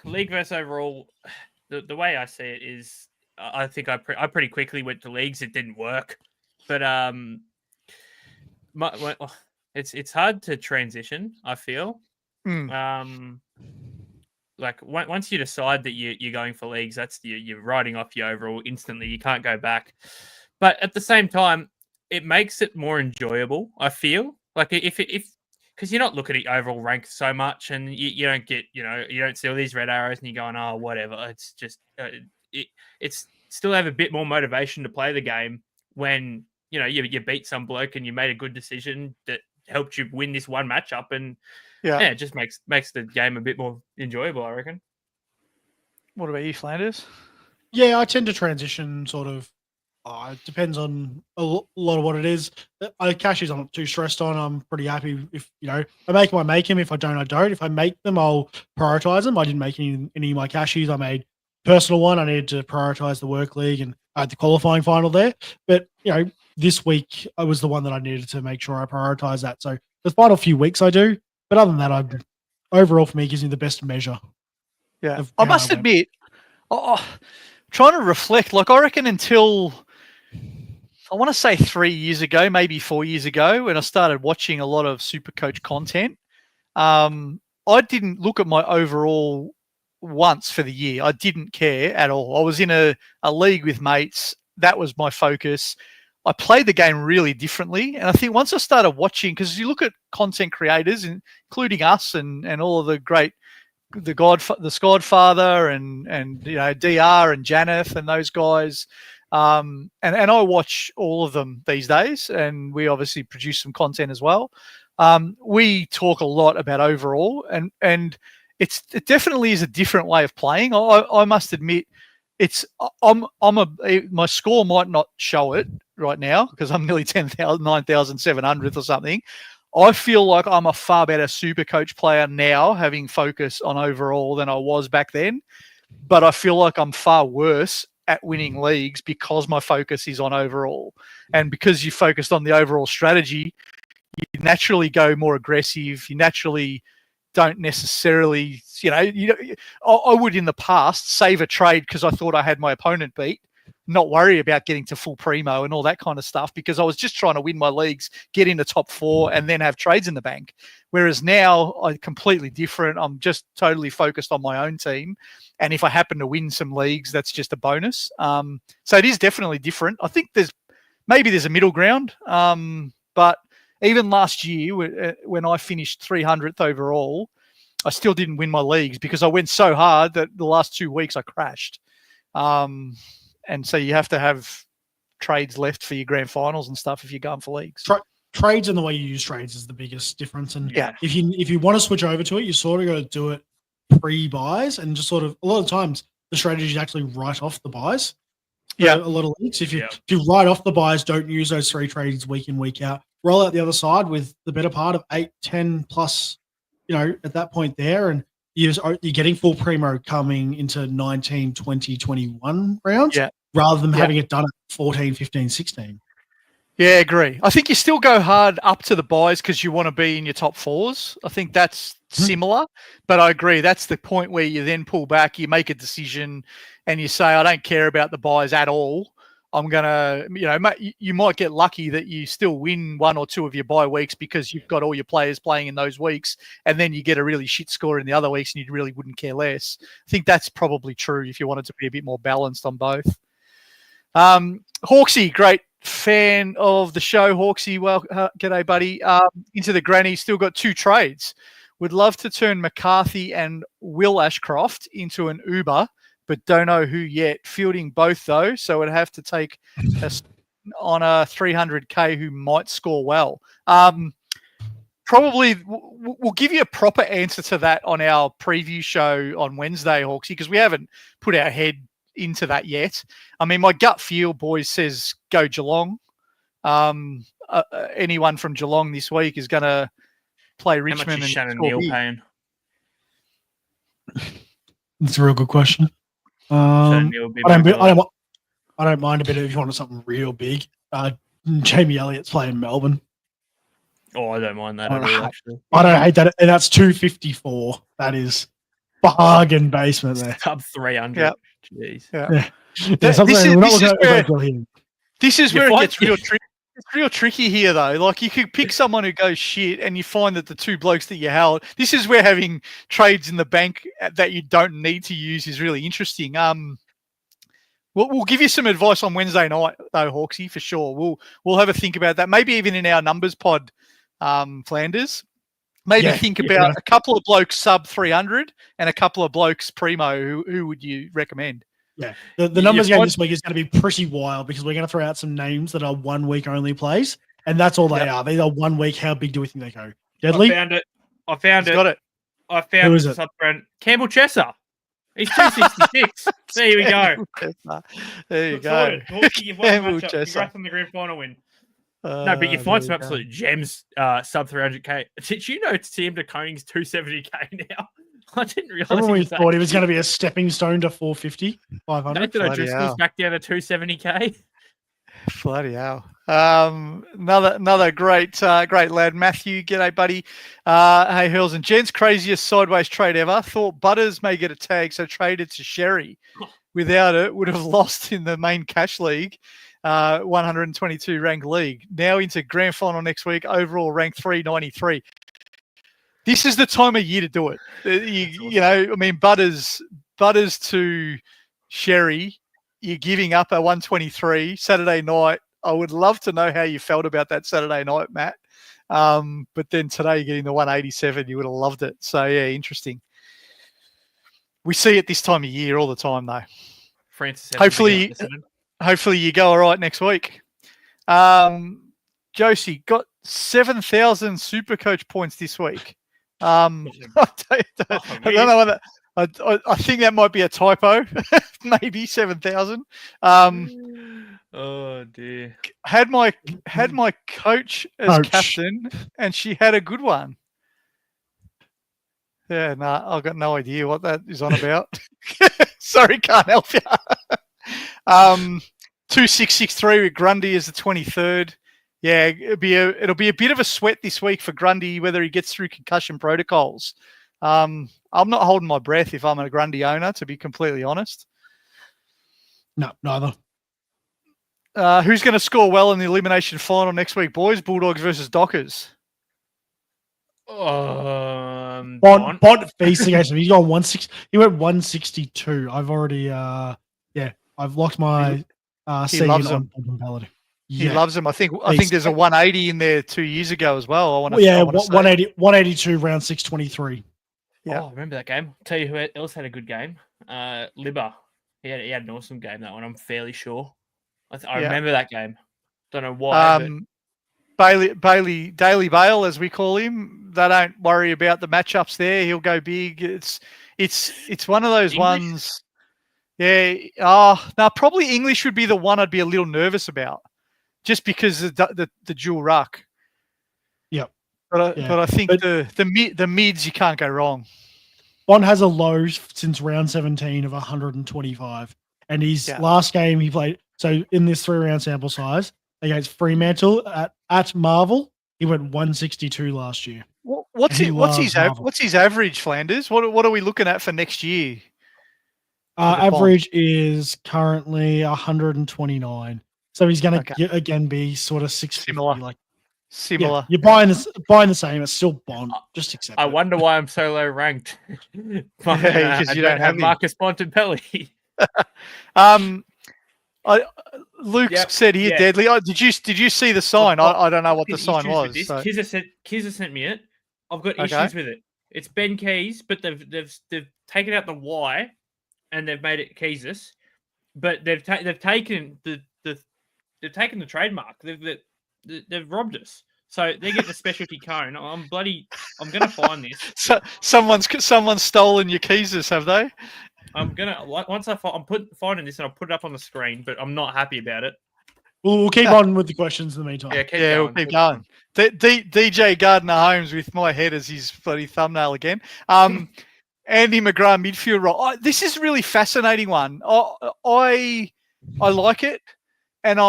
League versus overall, the way I see it is, I think I pretty quickly went to leagues. It didn't work, but it's hard to transition. I feel like once you decide that you're going for leagues, that's you're writing off your overall instantly. You can't go back. But at the same time, it makes it more enjoyable. I feel like if because you're not looking at your overall rank so much, and you don't get, you don't see all these red arrows and you're going, oh, whatever. It's just, it's still have a bit more motivation to play the game when, you beat some bloke and you made a good decision that helped you win this one matchup. And it just makes the game a bit more enjoyable, I reckon. What about you, Flanders? Yeah, I tend to transition sort of. It depends on a lot of what it is. Cashies I'm not too stressed on. I'm pretty happy if, I make them, I make them. If I don't, I don't. If I make them, I'll prioritize them. I didn't make any of my cashies. I made personal one. I needed to prioritize the work league, and I had the qualifying final there. But, this week I was the one that I needed to make sure I prioritize that. So the final few weeks I do. But other than that, overall for me, gives me the best measure. Yeah. I must admit, trying to reflect, like I reckon until, I want to say 3 years ago, maybe 4 years ago, when I started watching a lot of SuperCoach content, I didn't look at my overall once for the year. I didn't care at all. I was in a league with mates. That was my focus. I played the game really differently. And I think once I started watching, because you look at content creators, including us and all of the great, the Skodfather and DR and Janeth and those guys. And I watch all of them these days, and we obviously produce some content as well. We talk a lot about overall, and it definitely is a different way of playing. I must admit, my score might not show it right now because I'm nearly 9,700th or something. I feel like I'm a far better SuperCoach player now, having focus on overall than I was back then. But I feel like I'm far worse at winning leagues because my focus is on overall. And because you focused on the overall strategy, you naturally go more aggressive. You naturally don't necessarily, I would in the past save a trade because I thought I had my opponent beat, not worry about getting to full primo and all that kind of stuff because I was just trying to win my leagues, get into top 4 and then have trades in the bank. Whereas now I'm completely different. I'm just totally focused on my own team. And if I happen to win some leagues, that's just a bonus. So it is definitely different. I think there's a middle ground. But even last year when I finished 300th overall, I still didn't win my leagues because I went so hard that the last 2 weeks I crashed. And so you have to have trades left for your grand finals and stuff if you're going for leagues. Trades and the way you use trades is the biggest difference. And yeah, if you want to switch over to it, you sort of got to do it pre-buys and just sort of a lot of times the strategy is actually write off the buys. Yeah, a lot of leagues. If you write off the buys, don't use those 3 trades week in, week out. Roll out the other side with the better part of 8, 10 plus, at that point there. And you're getting full primo coming into 19, 20, 21 rounds rather than having it done at 14, 15, 16. Yeah, agree. I think you still go hard up to the buys because you want to be in your top 4s. I think that's similar, but I agree. That's the point where you then pull back, you make a decision and you say, I don't care about the buys at all. I'm going to, you might get lucky that you still win 1 or 2 of your bye weeks because you've got all your players playing in those weeks. And then you get a really shit score in the other weeks and you really wouldn't care less. I think that's probably true if you wanted to be a bit more balanced on both. Hawksy, great fan of the show. Hawksy, well, g'day, buddy. Into the granny, still got 2 trades. Would love to turn McCarthy and Will Ashcroft into an Uber, but don't know who yet. Fielding both, though, so would have to take on a 300K who might score well. Probably we'll give you a proper answer to that on our preview show on Wednesday, Hawksy, because we haven't put our head into that yet. I mean, my gut feel, boys, says go Geelong. Anyone from Geelong this week is going to play Richmond. How much is Shannon Neal paying? That's a real good question. I don't mind a bit if you wanted something real big. Jamie Elliott's playing Melbourne. Oh, I don't mind that at all, actually. I don't hate that. And that's 254. That is bargain basement there. Sub 300. Yep. Jeez. Yeah. This is where it gets real tricky. It's real tricky here, though. Like, you could pick someone who goes shit and you find that the 2 blokes that you held, this is where having trades in the bank that you don't need to use is really interesting. We'll give you some advice on Wednesday night, though, Hawksy, for sure. We'll have a think about that. Maybe even in our numbers pod, Flanders. Maybe think about a couple of blokes sub 300 and a couple of blokes primo. Who would you recommend? Yeah, the numbers game this week is going to be pretty wild because we're going to throw out some names that are 1 week only plays, and that's all they are. They are 1 week. How big do we think they go? Deadly? I found it. Got it. I found Who is it? Campbell Chesser. He's 266. There we go. There you go. You've won the matchup. Congrats on the grand final win. No, but you find some absolute gems sub 300K. Did you know Tim DeConing's 270K now? I didn't realize. Remember we thought he was going to be a stepping stone to 450, 500. Nathan O'Driscoll's back down to 270K. Bloody hell. Another great lad. Matthew, g'day, buddy. Hey, Hurls and Gents, craziest sideways trade ever. Thought Butters may get a tag, so traded to Sherry. Without it, would have lost in the main cash league, 122 ranked league. Now into grand final next week, overall ranked 393. This is the time of year to do it. You know, I mean, Butters to Sherry, you're giving up a 123 Saturday night. I would love to know how you felt about that Saturday night, Matt. But then today getting the 187, you would have loved it. So, yeah, interesting. We see it this time of year all the time, though. Francis, hopefully you go all right next week. Josie got 7,000 SuperCoach points this week. I don't know whether I think that might be a typo. Maybe 7,000. Oh dear. Had my coach as captain, and she had a good one. Yeah, no, I've got no idea what that is on about. Sorry, can't help you. 2663 with Grundy as the 23rd. Yeah, it'll be a bit of a sweat this week for Grundy, whether he gets through concussion protocols. I'm not holding my breath if I'm a Grundy owner, to be completely honest. No, neither. Who's going to score well in the elimination final next week, boys? Bulldogs versus Dockers. Bont facing against him. He's got 160. He went 162. I've already I've locked my he loves him. He loves him. I think there's a 180 in there 2 years ago as well. 182 round 623. Yeah, I remember that game. I'll tell you who else had a good game. Libba. He had an awesome game, that one. I'm fairly sure. I remember that game. Don't know why. Daily Bale, as we call him, they don't worry about the matchups there. He'll go big. It's one of those ones. Yeah. Now probably English would be the one I'd be a little nervous about, just because of the dual ruck. Yep. But I think the mids, you can't go wrong. Bond has a low since round 17 of 125, and his last game he played. So in this 3-round sample size against Fremantle at Marvel, he went 162 last year. What's his average, Flanders? What are we looking at for next year? Average is currently 129. So he's going to again be sort of 650. Similar. Yeah, you're buying the same. It's still Bond. Just accept it. I wonder why I'm so low ranked. Because you don't have Marcus Bontempelli. Luke said here, Deadly. Did you see the sign? I don't know what the sign was. Kizza sent me it. I've got issues with it. It's Ben Keys, but they've taken out the Y and they've made it Keezus. But they've taken the trademark. They've robbed us. So they get the specialty cone. I'm going to find this. So someone's stolen your Keezus, have they? I'm finding this and I'll put it up on the screen, but I'm not happy about it. We'll keep on with the questions in the meantime. We'll keep going. DJ Gardner Holmes with my head as his bloody thumbnail again. Andy McGrath midfield role. This is a really fascinating one. I like it, and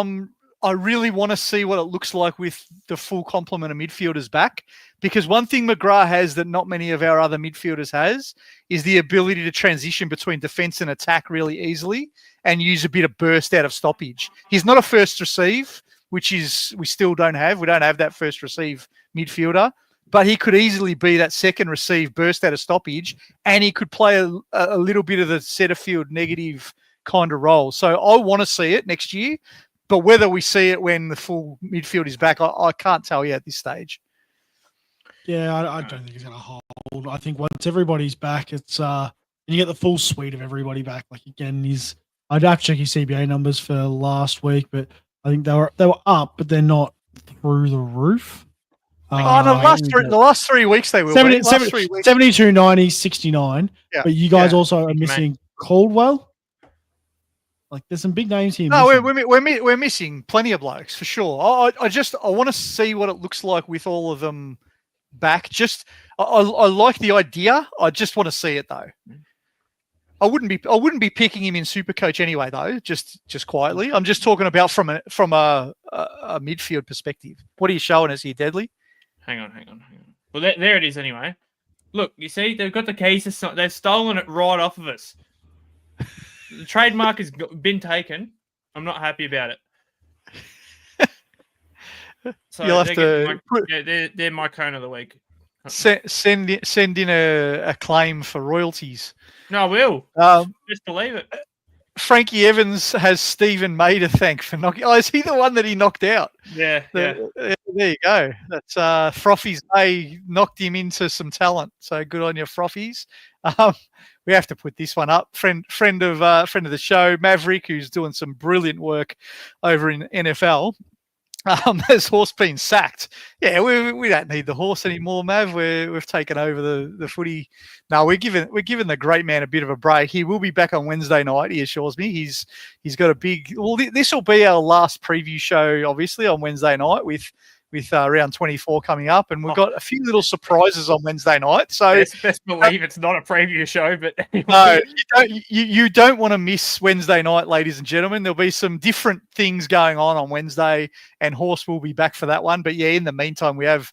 I really want to see what it looks like with the full complement of midfielders back, because one thing McGrath has that not many of our other midfielders has is the ability to transition between defence and attack really easily and use a bit of burst out of stoppage. He's not a first receive, which is we still don't have. We don't have that first receive midfielder, but he could easily be that second receive burst out of stoppage, and he could play a little bit of the centre field negative kind of role. So I want to see it next year. But whether we see it when the full midfield is back, I can't tell you at this stage. Yeah, I don't think he's going to hold. I think once everybody's back, it's and you get the full suite of everybody back. Like again, I'd have to check his CBA numbers for last week, but I think they were up, but they're not through the roof. The last 3 weeks they were 72, 90, 69. Yeah. But you guys also are missing Caldwell. Like there's some big names here. No, we're missing plenty of blokes for sure. I want to see what it looks like with all of them back. I like the idea. I just want to see it though. I wouldn't be picking him in SuperCoach anyway though. Just quietly. I'm just talking about from a midfield perspective. What are you showing us here, Deadly? Hang on. Well, there it is anyway. Look, you see, they've got the keys. They've stolen it right off of us. The trademark has been taken. I'm not happy about it. So you'll have to. They're my cone of the week. send in a claim for royalties. No, I will. Just believe it. Frankie Evans has Stephen May to thank for knocking. Oh, is he the one that he knocked out? Yeah. There you go. That's Frothies May knocked him into some talent. So good on you, Frothies. We have to put this one up. Friend of the show, Maverick, who's doing some brilliant work over in NFL. Has Horse been sacked? Yeah, we don't need the horse anymore, Mav. We've taken over the footy. No, we're giving the great man a bit of a break. He will be back on Wednesday night. He assures me he's got a big. Well, this will be our last preview show, obviously, on Wednesday night with round 24 coming up, and we've got a few little surprises on Wednesday night. So best believe it's not a preview show, but anyway. No, you don't want to miss Wednesday night, ladies and gentlemen. There'll be some different things going on Wednesday, and Horse will be back for that one. But yeah, in the meantime, we have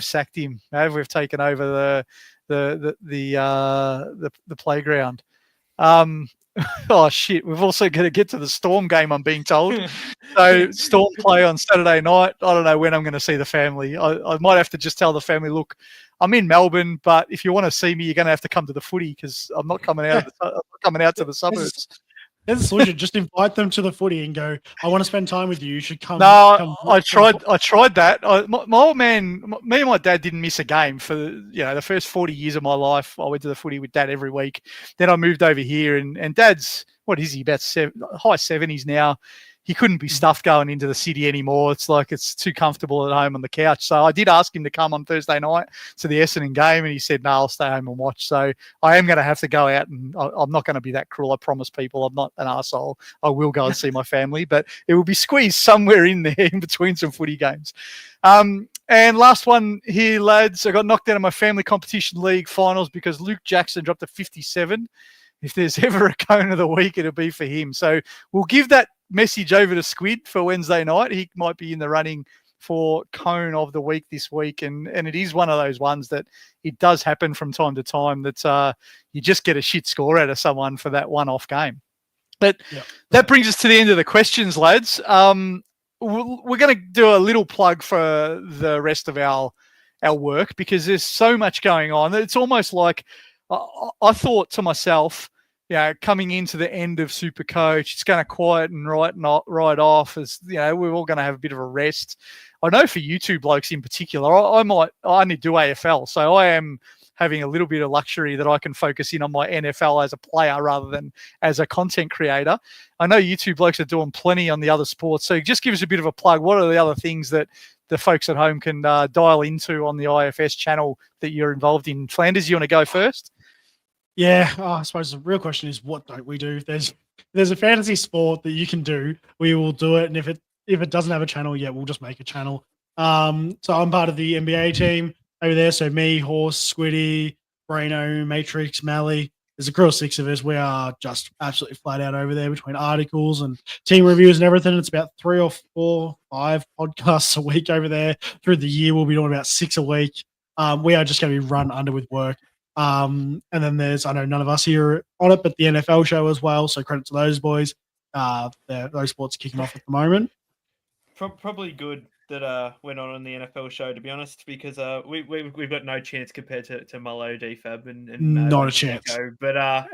sacked him. We've taken over the playground. Oh shit! We've also got to get to the Storm game, I'm being told. So Storm play on Saturday night. I don't know when I'm going to see the family. I might have to just tell the family, look, I'm in Melbourne, but if you want to see me, you're going to have to come to the footy because I'm not coming out to the suburbs. There's a solution. Just invite them to the footy and go, I want to spend time with you. You should come. No, I tried that. My old man, me and my dad didn't miss a game for the first 40 years of my life. I went to the footy with Dad every week. Then I moved over here, and Dad's, what is he, about high 70s now. He couldn't be stuffed going into the city anymore. It's like it's too comfortable at home on the couch. So I did ask him to come on Thursday night to the Essendon game, and he said, no, I'll stay home and watch. So I am going to have to go out, and I'm not going to be that cruel. I promise people I'm not an arsehole. I will go and see my family, but it will be squeezed somewhere in there in between some footy games. And last one here, lads. I got knocked out of my family competition league finals because Luke Jackson dropped a 57. If there's ever a cone of the week, it'll be for him. So we'll give that message over to Squid for Wednesday night. He might be in the running for cone of the week this week, and it is one of those ones that it does happen from time to time that you just get a shit score out of someone for that one-off game. But that brings us to the end of the questions, lads. We're going to do a little plug for the rest of our work because there's so much going on. It's almost like I thought to myself, coming into the end of SuperCoach, it's going to quieten right off as, we're all going to have a bit of a rest. I know for you two blokes in particular, I only do AFL, so I am having a little bit of luxury that I can focus in on my NFL as a player rather than as a content creator. I know you two blokes are doing plenty on the other sports, so just give us a bit of a plug. What are the other things that the folks at home can dial into on the IFS channel that you're involved in? Flanders, you want to go first? Yeah, I suppose the real question is, what don't we do? If there's a fantasy sport that you can do, we will do it. And if it doesn't have a channel yet, we'll just make a channel. So I'm part of the NBA team over there. So me, Horse, Squiddy, Braino, Matrix, Mally. There's a crew of 6 of us. We are just absolutely flat out over there between articles and team reviews and everything. It's about 3 or 4, 5 podcasts a week over there. Through the year, we'll be doing about 6 a week. We are just going to be run under with work. And then I know none of us here on it, but the NFL show as well. So credit to those boys. Those sports are kicking off at the moment. Probably good that we're not on the NFL show, to be honest, because we've got no chance compared to Mullo, DFAB, and not a chance. But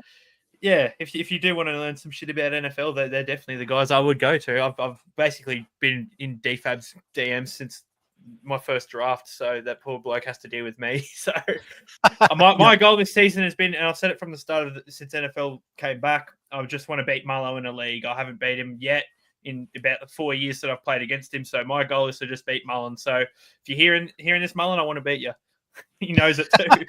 if you do want to learn some shit about NFL, they're definitely the guys I would go to. I've basically been in DFAB's DMs since my first draft, so that poor bloke has to deal with me. So my goal this season has been, and I've said it from the start of since NFL came back, I just want to beat Mullo in a league. I haven't beat him yet in about the 4 years that I've played against him. So my goal is to just beat Mullen. So if you're hearing this, Mullen, I want to beat you. He knows it too.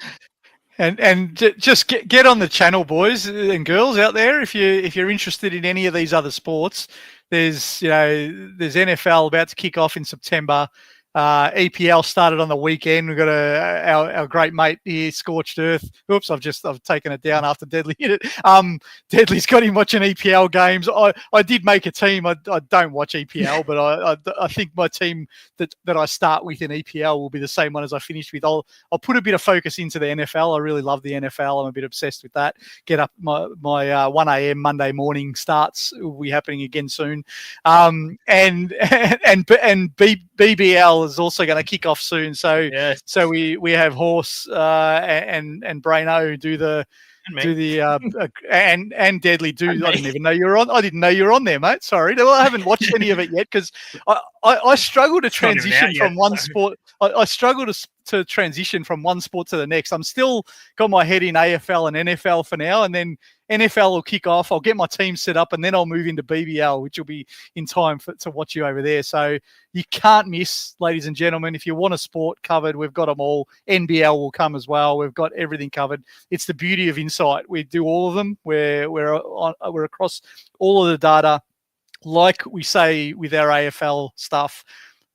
And just get on the channel, boys and girls out there. If you're interested in any of these other sports, there's NFL about to kick off in September. EPL started on the weekend. We've got our great mate here, Scorched Earth. Oops, I've taken it down after Deadly hit it. Deadly's got him watching EPL games. I did make a team. I don't watch EPL, but I think my team that I start with in EPL will be the same one as I finished with. I'll put a bit of focus into the NFL. I really love the NFL. I'm a bit obsessed with that. Get up my 1 a.m. Monday morning starts will be happening again soon. And BBL is also going to kick off soon. So Yes. so we have Horse and Braino who do the and Deadly do. I didn't even know you were on. I didn't know you were on there, mate. Sorry. Well, I haven't watched any of it yet because I struggle to transition from one sport. I struggle to transition from one sport to the next. I'm still got my head in AFL and NFL for now, and then NFL will kick off. I'll get my team set up, and then I'll move into BBL, which will be in time to watch you over there. So you can't miss, ladies and gentlemen. If you want a sport covered, we've got them all. NBL will come as well. We've got everything covered. It's the beauty of Insight. We do all of them. We're across all of the data. Like we say with our AFL stuff,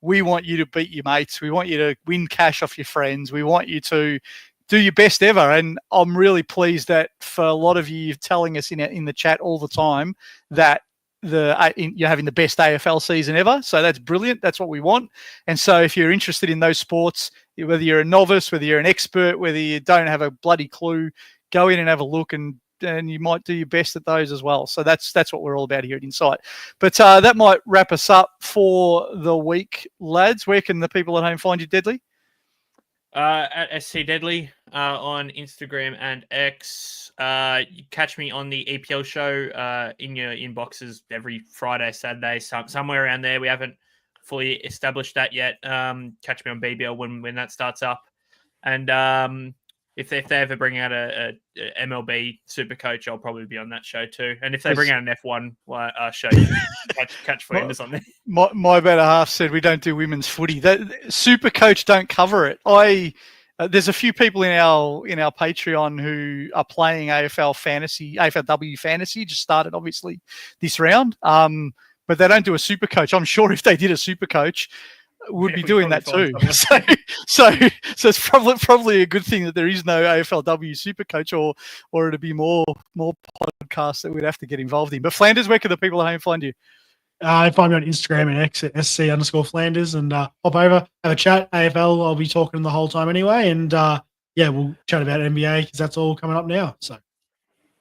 we want you to beat your mates. We want you to win cash off your friends. We want you to do your best ever. And I'm really pleased that for a lot of you telling us in the chat all the time that you're having the best AFL season ever. So that's brilliant. That's what we want. And so if you're interested in those sports, whether you're a novice, whether you're an expert, whether you don't have a bloody clue, go in and have a look, and you might do your best at those as well. So that's what we're all about here at Insight. But that might wrap us up for the week, lads. Where can the people at home find you, Deadly? At SC Deadly on Instagram and X. You catch me on the EPL show in your inboxes every Friday, Saturday, somewhere around there. We haven't fully established that yet. Catch me on BBL when that starts up. And if they ever bring out a MLB SuperCoach, I'll probably be on that show too. And if they bring out an F1 show, you catch Flanders on there. My better half said we don't do women's footy. That SuperCoach don't cover it. There's a few people in our Patreon who are playing AFLW fantasy. Just started obviously this round, but they don't do a SuperCoach. I'm sure if they did a SuperCoach, would be doing that too. So it's probably a good thing that there is no AFLW SuperCoach, or it'd be more podcasts that we'd have to get involved in. But Flanders, where can the people at home find you? Find me on Instagram and X at SC_Flanders, and hop over, have a chat. AFL, I'll be talking the whole time anyway, and we'll chat about NBA because that's all coming up now. So.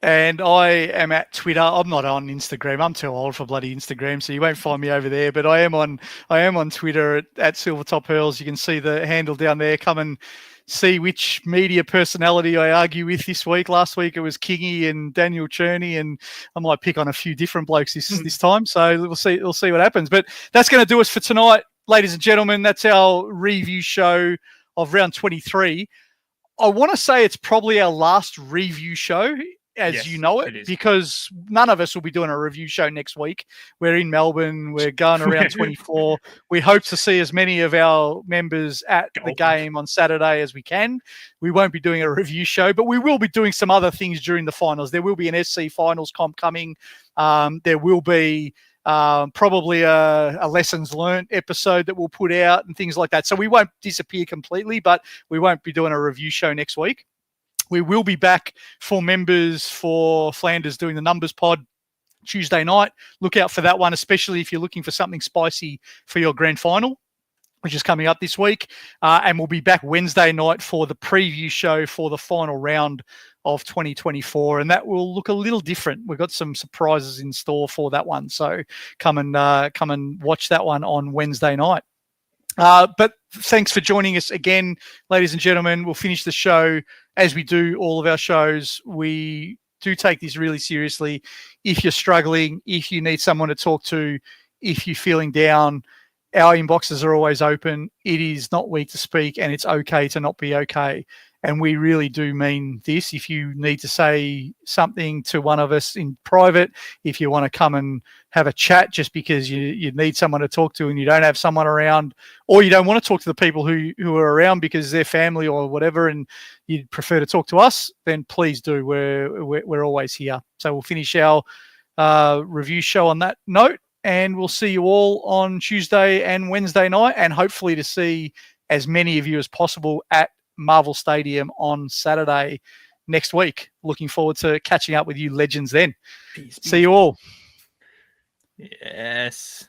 And I am at Twitter. I'm not on Instagram. I'm too old for bloody Instagram, so you won't find me over there. But I am on Twitter at Silvertop Hurls. You can see the handle down there. Come and see which media personality I argue with this week. Last week it was Kingy and Daniel Cherney, and I might pick on a few different blokes this time. So we'll see what happens. But that's going to do us for tonight, ladies and gentlemen. That's our review show of round 23. I want to say it's probably our last review show, as you know it, because none of us will be doing a review show next week. We're in Melbourne. We're going around 24. We hope to see as many of our members at the game on Saturday as we can. We won't be doing a review show, but we will be doing some other things during the finals. There will be an SC finals comp coming. There will be probably a lessons learned episode that we'll put out and things like that. So we won't disappear completely, but we won't be doing a review show next week. We will be back for members for Flanders doing the numbers pod Tuesday night. Look out for that one, especially if you're looking for something spicy for your grand final, which is coming up this week. And we'll be back Wednesday night for the preview show for the final round of 2024. And that will look a little different. We've got some surprises in store for that one. So come and watch that one on Wednesday night. But thanks for joining us again, ladies and gentlemen. We'll finish the show as we do all of our shows. We do take this really seriously. If you're struggling, if you need someone to talk to, if you're feeling down, our inboxes are always open. It is not weak to speak, and it's okay to not be okay. And we really do mean this. If you need to say something to one of us in private, if you want to come and have a chat just because you need someone to talk to and you don't have someone around, or you don't want to talk to the people who are around because they're family or whatever, and you'd prefer to talk to us, then please do. We're always here. So we'll finish our review show on that note, and we'll see you all on Tuesday and Wednesday night, and hopefully to see as many of you as possible at Marvel Stadium on Saturday next week. Looking forward to catching up with you legends then. Peace. See you all. Yes.